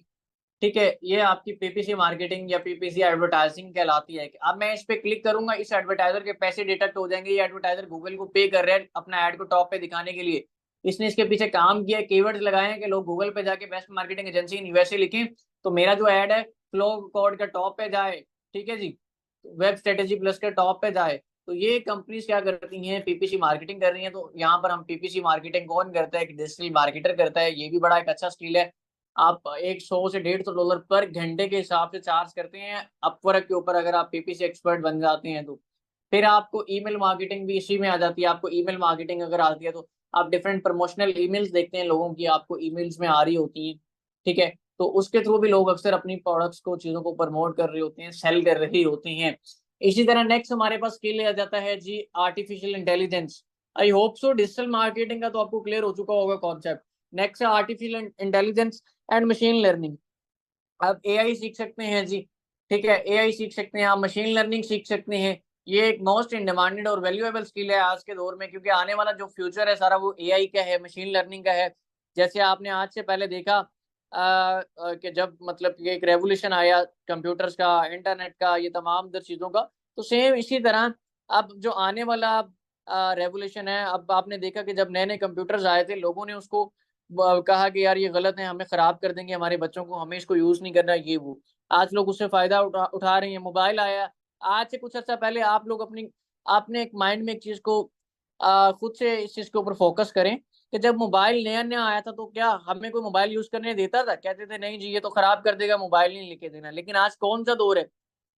ठीक है, ये आपकी पीपीसी मार्केटिंग या पीपीसी एडवर्टाइजिंग कहलाती है। अब मैं इस पे क्लिक करूंगा, इस एडवर्टाइजर के पैसे डिडक्ट हो जाएंगे। ये एडवर्टाइजर गूगल को पे कर रहे हैं अपना ऐड को टॉप पे दिखाने के लिए। इसने इसके पीछे काम किया, कीवर्ड्स लगाए हैं कि लोग गूगल पे जाके best marketing agency in USA लिखें, तो मेरा जो ऐड है फ्लो कोड का टॉप पे जाए। ठीक है जी, वेब स्ट्रेटेजी प्लस के टॉप पे जाए। तो ये कंपनीज क्या करती हैं? पीपीसी मार्केटिंग कर रही हैं। तो यहाँ पर हम पीपीसी मार्केटिंग कौन करता है? एक डिजिटल मार्केटर करता है। ये भी बड़ा एक अच्छा स्किल है। आप एक 100 से $150 पर घंटे के हिसाब से चार्ज करते हैं अपवर्क के ऊपर, अगर आप पीपीसी एक्सपर्ट बन जाते हैं तो। फिर आपको ईमेल मार्केटिंग भी इसी में आ जाती है। आपको ईमेल मार्केटिंग अगर आती है तो आप डिफरेंट प्रमोशनल ईमेल्स देखते हैं लोगों की, आपको ईमेल्स में आ रही होती हैं। ठीक है, तो उसके थ्रू भी लोग अक्सर अपनी प्रोडक्ट्स को, चीजों को प्रमोट कर रहे होते हैं, सेल कर रहे होते हैं। इसी तरह नेक्स्ट हमारे पास स्किल आ जाता है जी, artificial intelligence. I hope so digital marketing का तो आपको क्लियर हो चुका होगा कॉन्सेप्ट। नेक्स्ट है artificial intelligence and machine learning. आप एआई सीख सकते हैं जी। ठीक है, एआई सीख सकते हैं आप, मशीन लर्निंग सीख सकते हैं। ये एक मोस्ट इन डिमांडेड और वैल्यूएबल स्किल है आज के दौर में, क्योंकि आने वाला जो फ्यूचर है सारा वो एआई का है, मशीन लर्निंग का है। जैसे आपने आज से पहले देखा कि जब मतलब कि एक रेवोल्यूशन आया कंप्यूटर्स का, इंटरनेट का, ये तमाम दर चीज़ों का, तो सेम इसी तरह अब जो आने वाला रेवोल्यूशन है। अब आपने देखा कि जब नए नए कंप्यूटर्स आए थे, लोगों ने उसको कहा कि यार ये गलत है, हमें खराब कर देंगे हमारे बच्चों को, हमें इसको यूज नहीं करना, ये वो। आज लोग उससे फायदा उठा रहे हैं। मोबाइल आया आज से कुछ अर्सा पहले, आप लोग अपनी आपने एक माइंड में एक चीज को खुद से इस चीज के ऊपर फोकस करें कि जब मोबाइल नया नया आया था तो क्या हमें कोई मोबाइल यूज करने देता था? कहते थे नहीं जी ये तो खराब कर देगा, मोबाइल नहीं लेके देना। लेकिन आज कौन सा दौर है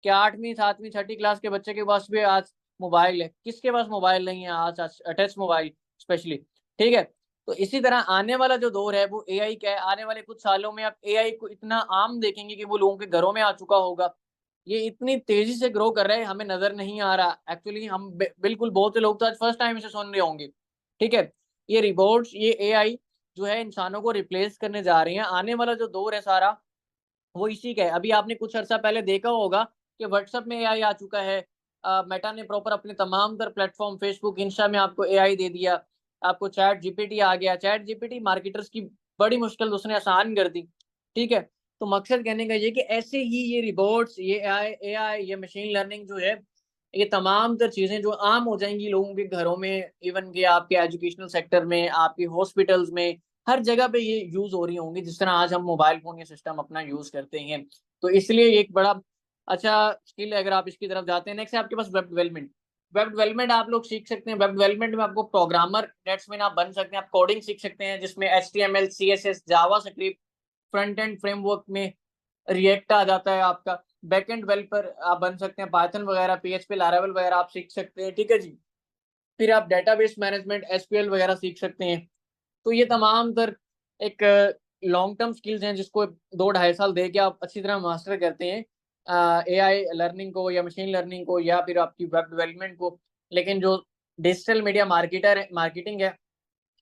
कि 8वीं 7वीं छठी क्लास के बच्चे के पास भी आज मोबाइल है। किसके पास मोबाइल नहीं है आज? Touch mobile specially. ठीक है, तो इसी तरह आने वाला जो दौर है वो एआई का है। आने वाले कुछ सालों में आप एआई को इतना आम देखेंगे कि वो लोगों के घरों में आ चुका होगा। ये इतनी तेजी से ग्रो कर रहा है, हमें नजर नहीं आ रहा। एक्चुअली हम बिल्कुल, बहुत से लोग तो आज फर्स्ट टाइम इसे सुन रहे होंगे। ठीक है, ये रिबोट्स, ये एआई जो है इंसानों को रिप्लेस करने जा रही हैं। आने वाला जो दौर है सारा वो इसी का है। अभी आपने कुछ अर्सा पहले देखा होगा कि व्हाट्सएप में एआई आ चुका है। मेटा ने प्रॉपर अपने तमाम तर प्लेटफॉर्म, फेसबुक, इंस्टा में आपको एआई दे दिया। आपको चैट जीपीटी आ गया। चैट जीपीटी मार्केटर्स की बड़ी मुश्किल उसने आसान कर दी। ठीक है, तो मकसद कहने का ये कि ऐसे ही ये रिबोट्स, ये एआई, ये मशीन लर्निंग जो है, ये तमाम तर चीजें जो आम हो जाएंगी लोगों के घरों में, इवन के आपके एजुकेशनल सेक्टर में, आपके हॉस्पिटल्स में, हर जगह पे ये यूज हो रही होंगी जिस तरह आज हम मोबाइल फोन या सिस्टम अपना यूज करते हैं। तो इसलिए एक बड़ा अच्छा स्किल है अगर आप इसकी तरफ जाते हैं। नेक्स्ट है आपके पास वेब डेवलपमेंट। वेब डेवलपमेंट आप लोग सीख सकते हैं। वेब डेवलपमेंट में आपको प्रोग्रामर दैट्स मीन आप बन सकते हैं, आप कोडिंग सीख सकते हैं जिसमें HTML CSS जावा स्क्रिप्ट, फ्रंट एंड फ्रेमवर्क में रिएक्ट आ जाता है आपका। बैक एंड डेवलपर आप बन सकते हैं, पाइथन वगैरह PHP लारावेल वगैरह आप सीख सकते हैं, ठीक है जी। फिर आप डेटाबेस मैनेजमेंट SQL वगैरह सीख सकते हैं। तो ये तमाम तर एक लॉन्ग टर्म स्किल्स हैं जिसको 2-2.5 साल दे के आप अच्छी तरह मास्टर करते हैं AI लर्निंग को या मशीन लर्निंग को या फिर आपकी वेब डेवलपमेंट को। लेकिन जो डिजिटल मीडिया मार्केटिंग है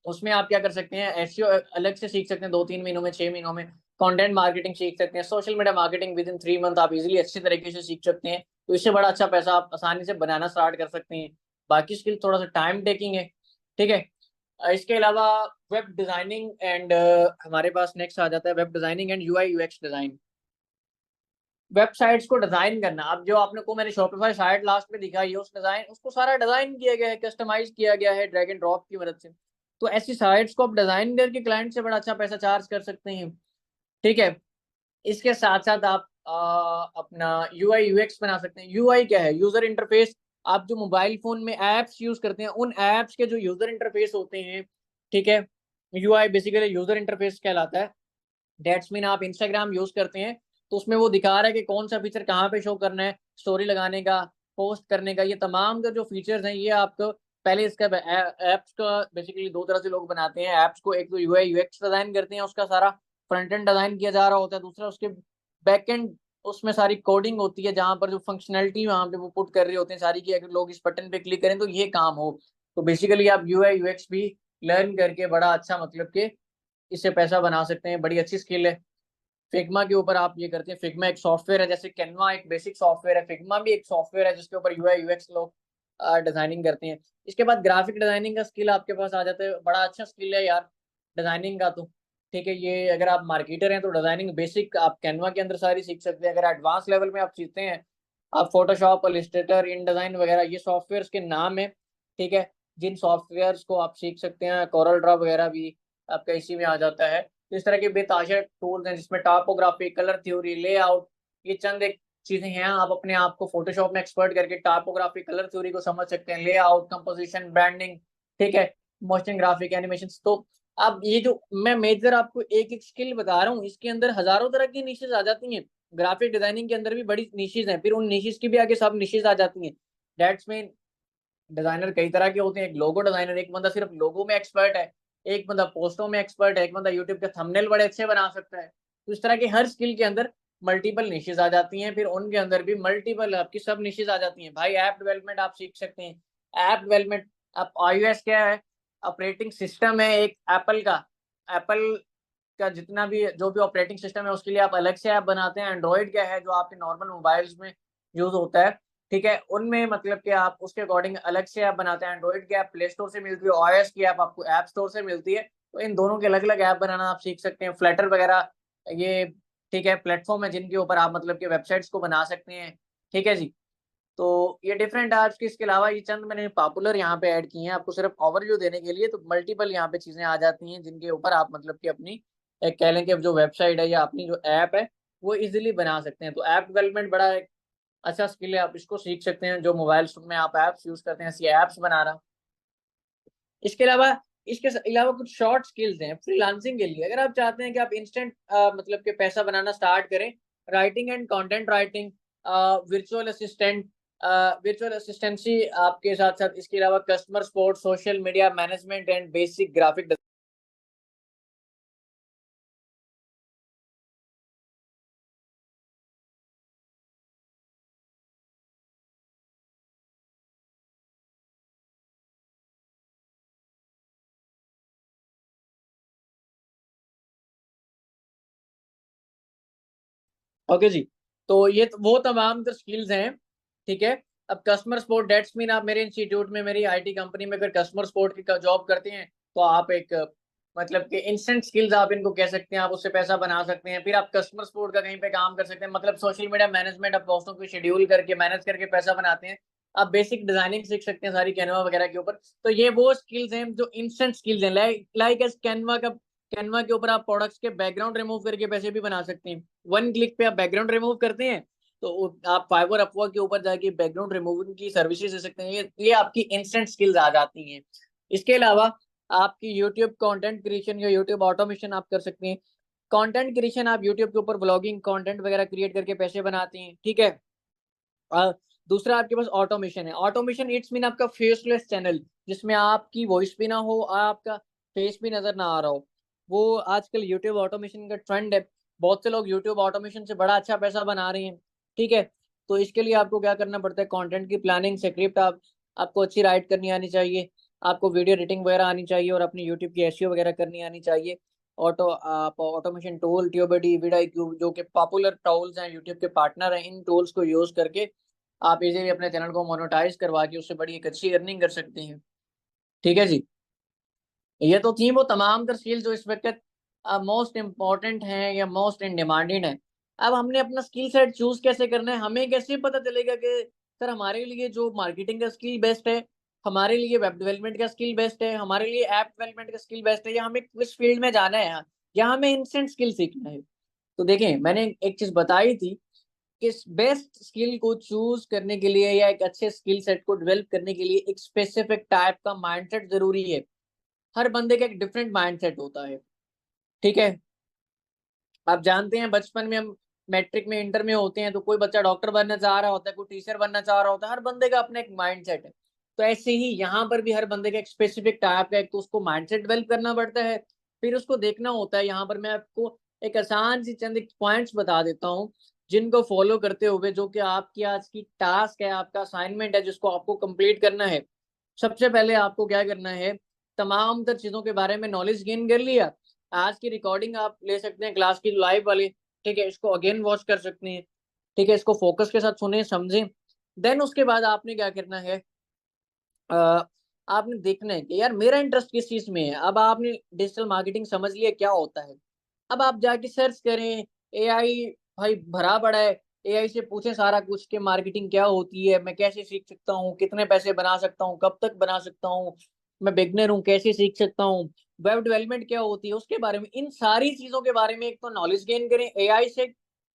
उसमें आप क्या कर सकते हैं, एसईओ अलग से सीख सकते हैं 2-3 महीनों में, 6 महीनों में। कंटेंट मार्केटिंग सीख सकते हैं, social media marketing with in 3 month आप इजीली अच्छी तरीके से सीख सकते हैं। तो इससे बड़ा अच्छा पैसा आप आसानी से बनाना स्टार्ट कर सकते हैं। बाकी स्किल थोड़ा सा टाइम टेकिंग है, ठीक है। इसके अलावा वेब डिजाइनिंग एंड हमारे पास नेक्स्ट आ जाता है web designing and UI UX design. Websites को डिजाइन करना, अब जो आपने को मैंने शॉपिफाई साइट लास्ट में दिखाई है उस डिजाइन उसको सारा डिजाइन किया गया है, कस्टमाइज किया गया है ड्रैग एंड ड्रॉप की मदद से। तो ऐसी साइट्स को आप डिजाइन करके क्लाइंट से बड़ा अच्छा पैसा चार्ज कर सकते हैं, ठीक है। इसके साथ साथ आप अपना UI UX बना सकते हैं। UI क्या है, यूजर इंटरफेस। आप जो मोबाइल फोन में एप्स यूज करते हैं उन एप्स के जो यूजर इंटरफेस होते हैं, ठीक है, UI बेसिकली यूजर इंटरफेस कहलाता है। डेट्स मीन आप इंस्टाग्राम यूज करते हैं तो उसमें वो दिखा रहा है कि कौन सा फीचर कहाँ पे शो करना है, स्टोरी लगाने का, पोस्ट करने का, ये तमाम का जो फीचर्स हैं ये आपको पहले इसका एप्स का बेसिकली दो तरह से लोग बनाते हैं एप्स को। एक तो UI UX डिजाइन करते हैं, उसका सारा फ्रंट एंड डिजाइन किया जा रहा होता है। दूसरा उसके बैक एंड उसमें सारी कोडिंग होती है जहां पर जो फंक्शनैलिटी वहां पे वो पुट कर रहे होते हैं सारी की अगर लोग इस बटन पे क्लिक करें तो ये काम हो। तो बेसिकली आप UI UX भी लर्न करके बड़ा अच्छा मतलब कि इससे पैसा बना सकते हैं, बड़ी अच्छी स्किल है। फिग्मा के ऊपर आप ये करते हैं, फिग्मा एक सॉफ्टवेयर है, जैसे कैनवा एक बेसिक सॉफ्टवेयर है, फिग्मा भी एक सॉफ्टवेयर है जिसके ऊपर UI UX लोग डिजाइनिंग करते हैं। इसके बाद ग्राफिक डिजाइनिंग का स्किल आपके पास आ जाता है, बड़ा अच्छा स्किल है यार डिजाइनिंग का। तो ठीक है, ये अगर आप मार्केटर हैं तो डिजाइनिंग बेसिक आप कैनवा के अंदर सारी सीख सकते हैं। अगर एडवांस लेवल में आप सीखते हैं, आप फोटोशॉप, इलस्ट्रेटर, इन डिजाइन वगैरह ये सॉफ्टवेयर के नाम है, ठीक है, जिन सॉफ्टवेयर को आप सीख सकते हैं। कोरल ड्रॉ वगैरह भी आपका इसी में आ जाता है। तो इस तरह के बेताशा टूल्स हैं जिसमें टापोग्राफी, कलर थ्योरी, लेआउट, ये चंद एक चीजें हैं। आप अपने आप को फोटोशॉप में एक्सपर्ट करके टापोग्राफी, कलर थ्योरी को समझ सकते हैं, लेआउट, कंपोजिशन, ब्रांडिंग, ठीक है, मोशन ग्राफिक, एनिमेशन। तो अब ये जो मैं मेजर आपको एक एक स्किल बता रहा हूँ इसके अंदर हजारों तरह की निशेज आ जाती हैं। ग्राफिक डिजाइनिंग के अंदर भी बड़ी निशेज हैं, फिर उन निशेज की भी आगे सब निशेज आ जाती हैं। दैट्स मीन डिजाइनर कई तरह के होते हैं। एक लोगो डिजाइनर, एक बंदा सिर्फ लोगो में एक्सपर्ट है, एक बंदा पोस्टों में एक्सपर्ट है, एक बंदा यूट्यूब के थंबनेल बड़े अच्छे बना सकता है। तो इस तरह की हर स्किल के अंदर मल्टीपल निशेज आ जाती हैं, फिर उनके अंदर भी मल्टीपल आपकी सब निशेज आ जाती हैं। भाई ऐप डेवलपमेंट आप सीख सकते हैं। ऐप डेवलपमेंट, आप iOS क्या है, ऑपरेटिंग सिस्टम है एक एप्पल का। एप्पल का जितना भी जो भी ऑपरेटिंग सिस्टम है उसके लिए आप अलग से ऐप बनाते हैं। एंड्रॉइड क्या है जो आपके नॉर्मल मोबाइल्स में यूज होता है, ठीक है, उनमें मतलब कि आप उसके अकॉर्डिंग अलग से ऐप बनाते हैं। एंड्रॉइड की ऐप प्ले स्टोर से मिलती है, OS की ऐप आपको ऐप स्टोर से मिलती है। तो इन दोनों के अलग अलग ऐप बनाना आप सीख सकते हैं। फ्लटर वगैरह ये, ठीक है, प्लेटफॉर्म है जिनके ऊपर आप मतलब कि वेबसाइट्स को बना सकते हैं, ठीक है जी। तो ये डिफरेंट ऐप्स के, इसके अलावा ये चंद मैंने पॉपुलर यहाँ पे ऐड किए हैं आपको सिर्फ ओवरव्यू देने के लिए। तो मल्टीपल यहाँ पे चीजें आ जाती हैं जिनके ऊपर आप मतलब कि अपनी एक कह लें कि जो वेबसाइट है या अपनी जो ऐप है वो इजीली बना सकते हैं। तो ऐप डेवलपमेंट बड़ा एक अच्छा स्किल है, आप इसको सीख सकते हैं। जो मोबाइल में आप ऐप्स यूज करते हैं ऐसी ऐप्स बना रहा। इसके अलावा कुछ शॉर्ट स्किल्स हैं फ्रीलांसिंग के लिए। अगर आप चाहते हैं कि आप इंस्टेंट मतलब कि पैसा बनाना स्टार्ट करें, writing and content writing, virtual assistant, virtual assistancy आपके साथ साथ इसके अलावा customer support, social media management and basic graphic. Okay जी। तो ये वो तमाम जो स्किल्स हैं, ठीक है। अब कस्टमर सपोर्ट, डेट्स मीन आप मेरे इंस्टीट्यूट में, मेरी IT कंपनी में अगर कस्टमर सपोर्ट की जॉब करते हैं तो आप एक मतलब कि इंस्टेंट स्किल्स आप इनको कह सकते हैं, आप उससे पैसा बना सकते हैं। फिर आप कस्टमर सपोर्ट का कहीं पे काम कर सकते हैं, मतलब सोशल मीडिया मैनेजमेंट, आप पोस्टों को शेड्यूल करके मैनेज करके पैसा बनाते हैं। आप बेसिक डिजाइनिंग सीख सकते हैं सारी कैनवा वगैरह के ऊपर। तो ये वो स्किल्स हैं जो इंस्टेंट स्किल्स हैं, लाइक एस कैनवा का। कैनवा के ऊपर आप प्रोडक्ट्स के बैकग्राउंड रिमूव करके पैसे भी बना सकते हैं। 1 क्लिक पे आप बैकग्राउंड रिमूव करते हैं तो आप फाइवर अपवर्क के ऊपर जाके बैकग्राउंड रिमूविंग की सर्विसेज दे सकते हैं। ये आपकी इंस्टेंट स्किल्स आ जाती हैं। इसके अलावा आपकी यूट्यूब कंटेंट क्रिएशन या यूट्यूब ऑटोमेशन आप कर सकते हैं। कंटेंट क्रिएशन आप यूट्यूब के ऊपर ब्लॉगिंग कंटेंट वगैरह क्रिएट करके पैसे बनाती हैं, ठीक है। दूसरा आपके पास ऑटोमेशन है। ऑटोमेशन इट्स मीन आपका फेसलेस चैनल, जिसमें आपकी वॉइस भी ना हो, आपका फेस भी नजर ना आ रहा हो। वो आजकल यूट्यूब ऑटोमेशन का ट्रेंड है। बहुत से लोग यूट्यूब ऑटोमेशन से बड़ा अच्छा पैसा बना रहे हैं, ठीक है। तो इसके लिए आपको क्या करना पड़ता है, कंटेंट की प्लानिंग, स्क्रिप्ट आपको अच्छी राइट करनी आनी चाहिए, आपको वीडियो एडिटिंग वगैरह आनी चाहिए, और अपनी यूट्यूब की एसईओ वगैरह करनी आनी चाहिए। ऑटोमेशन टूल ट्यूबडी, विडाईक्यूब, जो कि पॉपुलर टूल्स हैं, यूट्यूब के पार्टनर हैं, इन टूल्स को यूज करके आप इजीली अपने चैनल को मोनेटाइज करवा के उससे बड़ी एक अच्छी अर्निंग कर सकते हैं, ठीक है जी। ये तो थी वो तमाम तर स्किल जो इस वक्त मोस्ट इम्पोर्टेंट हैं या मोस्ट इन डिमांडेड है। अब हमने अपना स्किल सेट चूज कैसे करना है, हमें कैसे पता चलेगा कि सर हमारे लिए जो मार्केटिंग का स्किल बेस्ट है, हमारे लिए वेब डेवलपमेंट का स्किल बेस्ट है, हमारे लिए ऐप डेवलपमेंट का स्किल बेस्ट है, या हमें किस फील्ड में जाना है, या हमें इंस्टेंट स्किल सीखना है। तो देखें, मैंने एक चीज बताई थी, किस बेस्ट स्किल को चूज करने के लिए या एक अच्छे स्किल सेट को डेवलप करने के लिए एक स्पेसिफिक टाइप का माइंडसेट जरूरी है। हर बंदे का एक डिफरेंट माइंडसेट होता है, ठीक है। आप जानते हैं बचपन में हम मैट्रिक में, इंटर में होते हैं, तो कोई बच्चा डॉक्टर बनना चाह रहा होता है, कोई टीचर बनना चाह रहा होता है। हर बंदे का अपना एक माइंडसेट है। तो ऐसे ही यहाँ पर भी हर बंदे का एक स्पेसिफिक टाइप का एक तो उसको माइंडसेट डेवलप करना पड़ता है, फिर उसको देखना होता है। यहाँ पर मैं आपको एक आसान सी चंद एक पॉइंट्स बता देता हूँ, जिनको फॉलो करते हुए, जो कि आपकी आज की टास्क है, आपका असाइनमेंट है, जिसको आपको कंप्लीट करना है। सबसे पहले आपको क्या करना है, तमाम तर चीजों के बारे में नॉलेज गेन कर लिया। आज की रिकॉर्डिंग आप ले सकते हैं क्लास की लाइव वाली, ठीक है, इसको अगेन वॉच कर सकते हैं, ठीक है, इसको फोकस के साथ सुने समझें। देन उसके बाद आपने क्या करना है, आपने देखना है कि यार मेरा इंटरेस्ट किस चीज में है। अब आपने डिजिटल मार्केटिंग समझ लिया क्या होता है, अब आप जाके सर्च करें। एआई भाई भरा पड़ा है, एआई से पूछें सारा कुछ कि मार्केटिंग क्या होती है, मैं कैसे सीख सकता हूँ, कितने पैसे बना सकता हूँ, कब तक बना सकता हूँ, मैं बिगनर हूँ कैसे सीख सकता हूँ, वेब डेवलपमेंट क्या होती है उसके बारे में, इन सारी चीजों के बारे में एक तो नॉलेज गेन करें एआई से।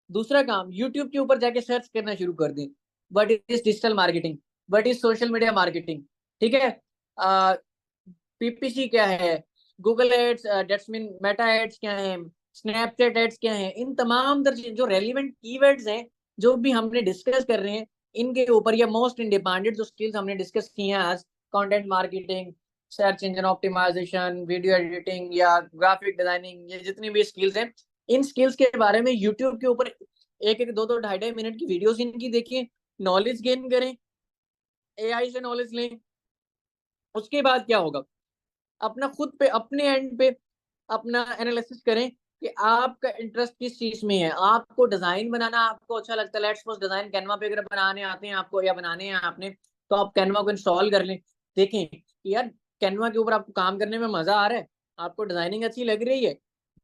दूसरा काम, यूट्यूब के ऊपर जाके सर्च करना शुरू कर दें, what is digital marketing, what is social media marketing, ठीक है। पीपीसी क्या है, Google ads, that's mean Meta ads क्या है, स्नैपचैट एड्स क्या है, इन तमाम जो रेलिवेंट कीवर्ड्स हैं, जो भी हमने डिस्कस कर रहे हैं, इनके ऊपर या मोस्ट इन डिमांडेड जो स्किल्स हमने डिस्कस की हैं आज, content marketing, search engine optimisation, video editing या ग्राफिक डिजाइनिंग, ये जितनी भी स्किल्स हैं, इन स्किल्स के बारे में यूट्यूब के ऊपर एक एक दो दो ढाई ढाई मिनट की वीडियोस इनकी देखिए, नॉलेज गेन करें, एआई से नॉलेज लें। उसके बाद क्या होगा, अपना खुद पे अपने एंड पे अपना एनालिसिस करें कि आपका इंटरेस्ट किस चीज में है। आपको डिजाइन बनाना आपको अच्छा लगता है, लेट्स सपोज डिजाइन कैनवा पे अगर बनाने आते हैं आपको या बनाने हैं आपने, तो आप कैनवा को इंस्टॉल कर लें। देखें कि यार कैनवा के ऊपर आपको काम करने में मजा आ रहा है, आपको डिजाइनिंग अच्छी लग रही है।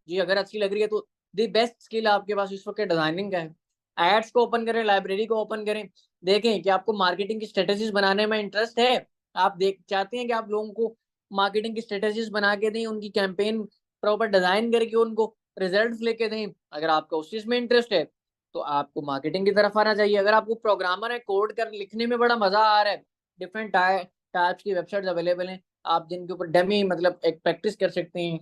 जी अगर अच्छी लग रही है तो दी बेस्ट स्किल आपके पास इस वक्त डिजाइनिंग का है। एड्स को ओपन करें, लाइब्रेरी को ओपन करें, देखें कि आपको मार्केटिंग की स्ट्रेटेजीज बनाने में इंटरेस्ट है। आप देख चाहते हैं कि आप लोगों को मार्केटिंग की स्ट्रेटेजीज बना के दें, उनकी कैंपेन प्रॉपर डिजाइन करके उनको रिजल्ट्स लेके दें। अगर आपका उस चीज में इंटरेस्ट है तो आपको मार्केटिंग की तरफ आना चाहिए। अगर आपको प्रोग्रामर है, कोड कर लिखने में बड़ा मजा आ रहा है, डिफरेंट टाइप्स की वेबसाइट्स अवेलेबल हैं, आप जिनके ऊपर डमी मतलब एक प्रैक्टिस कर सकते हैं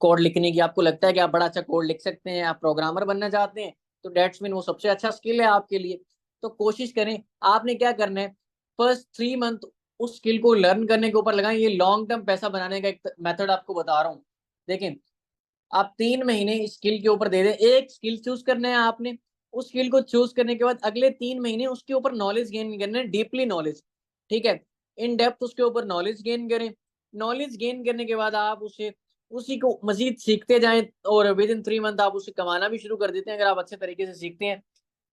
कोड लिखने की। आपको लगता है कि आप बड़ा अच्छा कोड लिख सकते हैं, आप प्रोग्रामर बनना चाहते हैं, तो डेट्स मीन वो सबसे अच्छा स्किल है आपके लिए। तो कोशिश करें, आपने क्या करना है, फर्स्ट 3 मंथ उस स्किल को लर्न करने के ऊपर लगाएं। ये लॉन्ग टर्म पैसा बनाने का एक मेथड आपको बता रहा हूँ। देखें, आप 3 महीने इस स्किल के ऊपर दे दें, एक स्किल चूज करना है आपने। उस स्किल को चूज करने के बाद अगले 3 महीने उसके ऊपर नॉलेज गेन करना है, डीपली नॉलेज, ठीक है, इन डेप्थ उसके ऊपर नॉलेज गेन करें। नॉलेज गेन करने के बाद आप उसे उसी को मजीद सीखते जाएं, और विद इन 3 मंथ आप उसे कमाना भी शुरू कर देते हैं अगर आप अच्छे तरीके से सीखते हैं।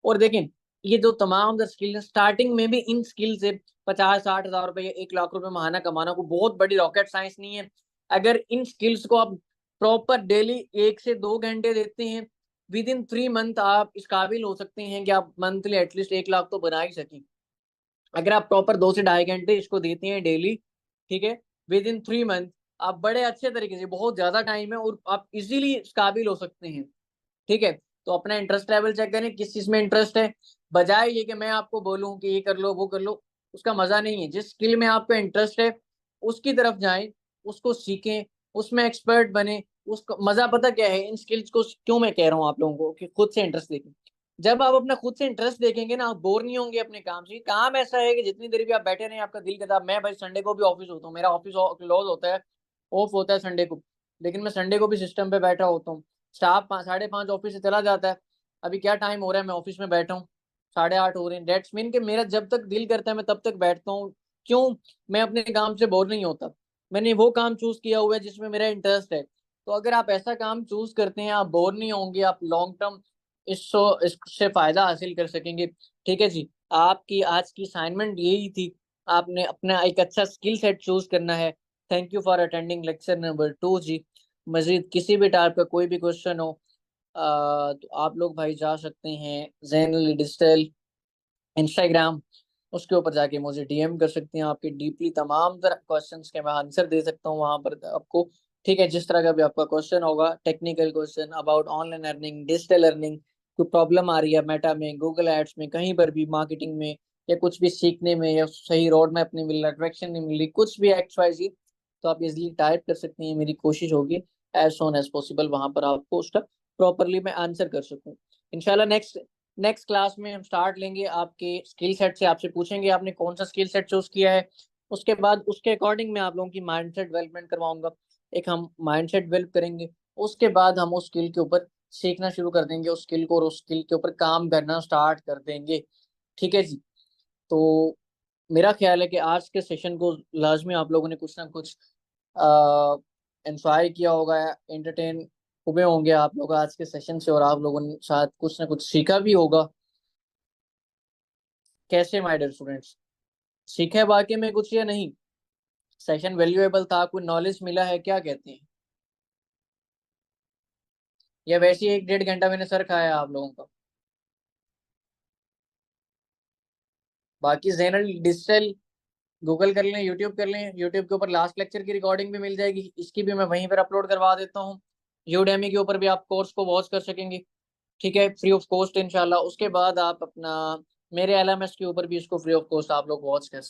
और देखें, ये जो तमाम स्किल है, स्टार्टिंग में भी इन स्किल से 50-60 हज़ार रुपए या 1 लाख रुपए महाना कमाना को बहुत बड़ी रॉकेट साइंस नहीं है। अगर इन स्किल्स को आप प्रॉपर डेली 1 से 2 घंटे देते हैं, विद इन 3 मंथ आप इस काबिल हो सकते हैं कि आप मंथली एटलीस्ट 1 लाख तो बना ही सकें। अगर आप प्रॉपर 2 से ढाई घंटे इसको देते हैं डेली, ठीक है, विद इन 3 मंथ आप बड़े अच्छे तरीके से, बहुत ज्यादा टाइम है और आप इजीली इस काबिल हो सकते हैं, ठीक है। तो अपना इंटरेस्ट लेवल चेक करें, किस चीज में इंटरेस्ट है, बजाय ये कि मैं आपको बोलूं कि ये कर लो वो कर लो, उसका मजा नहीं है। जिस स्किल में आपको इंटरेस्ट है उसकी तरफ जाएं, उसको सीखें, उसमें एक्सपर्ट बने। उसका मजा पता क्या है, इन स्किल्स को क्यों मैं कह रहा हूँ आप लोगों को कि खुद से इंटरेस्ट देखें। जब आप अपना खुद से इंटरेस्ट देखेंगे ना, आप बोर नहीं होंगे अपने काम से। काम ऐसा है कि जितनी देर भी आप बैठे रहे आपका दिल करता है। मैं भाई संडे को भी ऑफिस होता हूँ, मेरा ऑफिस क्लोज होता है, ऑफ होता है संडे को, लेकिन मैं संडे को भी सिस्टम पे बैठा होता हूँ। स्टाफ 5:30 ऑफिस से चला जाता है, अभी क्या टाइम हो रहा है, मैं ऑफिस में बैठा हूँ, 8:30 हो रहे हैं। डेट्स मीन कि मेरा जब तक दिल करता है मैं तब तक बैठता हूँ। क्यों? मैं अपने काम से बोर नहीं होता। मैंने वो काम चूज किया हुआ है जिसमें मेरा इंटरेस्ट है। तो अगर आप ऐसा काम चूज करते हैं, आप बोर नहीं होंगे, आप लॉन्ग टर्म इससे फायदा हासिल कर सकेंगे। ठीक है जी, आपकी आज की असाइनमेंट यही थी, आपने अपना एक अच्छा स्किल सेट चूज करना है। Thank you for attending lecture number 2 जी। मजीद किसी भी टाइप का कोई भी क्वेश्चन हो तो आप लोग भाई जा सकते हैं जैनुल डिजिटल इंस्टाग्राम, उसके ऊपर जाके मुझे डीएम कर सकते हैं। आपके डीपली तमाम तरह क्वेश्चंस के मैं आंसर दे सकता हूँ वहां पर आपको। ठीक है, जिस तरह का भी आपका क्वेश्चन होगा, technical question about online earning, digital earning, कोई प्रॉब्लम आ रही है मेटा में, गूगल एड्स में, कहीं पर भी मार्केटिंग में, या कुछ भी सीखने में, या सही रोड मैप नहीं मिल रहा, डायरेक्शन नहीं मिल रही, कुछ भी एक्स वाई जी, तो आप इजिली टाइप कर सकते हैं। मेरी कोशिश होगी एज सोन एज पॉसिबल वहां पर आपको उसका प्रॉपरली मैं आंसर कर सकूँ। इंशाल्लाह नेक्स्ट क्लास में हम स्टार्ट लेंगे आपके स्किल सेट से। आपसे पूछेंगे आपने कौन सा स्किल सेट चूज किया है, उसके बाद उसके अकॉर्डिंग मैं आप लोगों की माइंडसेट डेवलपमेंट करवाऊंगा। एक हम माइंडसेट डेवलप करेंगे, उसके बाद हम उस स्किल के ऊपर सीखना शुरू कर देंगे उस स्किल को, और उस स्किल के ऊपर काम करना स्टार्ट कर देंगे। ठीक है जी। तो मेरा ख्याल है कि आज के सेशन को लाजमी आप लोगों ने कुछ ना कुछ एंजॉय किया होगा, एंटरटेन हुए होंगे आप लोग आज के सेशन से, और आप लोगों ने शायद कुछ ना कुछ सीखा भी होगा। कैसे माय डियर स्टूडेंट्स, सीखे वाकई में कुछ या नहीं? सेशन वैल्यूएबल था, कोई नॉलेज मिला है, क्या कहते हैं? या वैसे ही 1-1.5 घंटा मैंने सर खाया आप लोगों का? बाकी जैनल डिजिटल गूगल कर लें, यूट्यूब कर लें, यूट्यूब के ऊपर लास्ट लेक्चर की रिकॉर्डिंग भी मिल जाएगी, इसकी भी मैं वहीं पर अपलोड करवा देता हूँ। यूडेमी के ऊपर भी आप कोर्स को वॉच कर सकेंगे। ठीक है, फ्री ऑफ कॉस्ट इंशाल्लाह। उसके बाद आप अपना मेरे एलएमएस के ऊपर भी इसको फ्री ऑफ कॉस्ट आप लोग वॉच कर सकते हैं।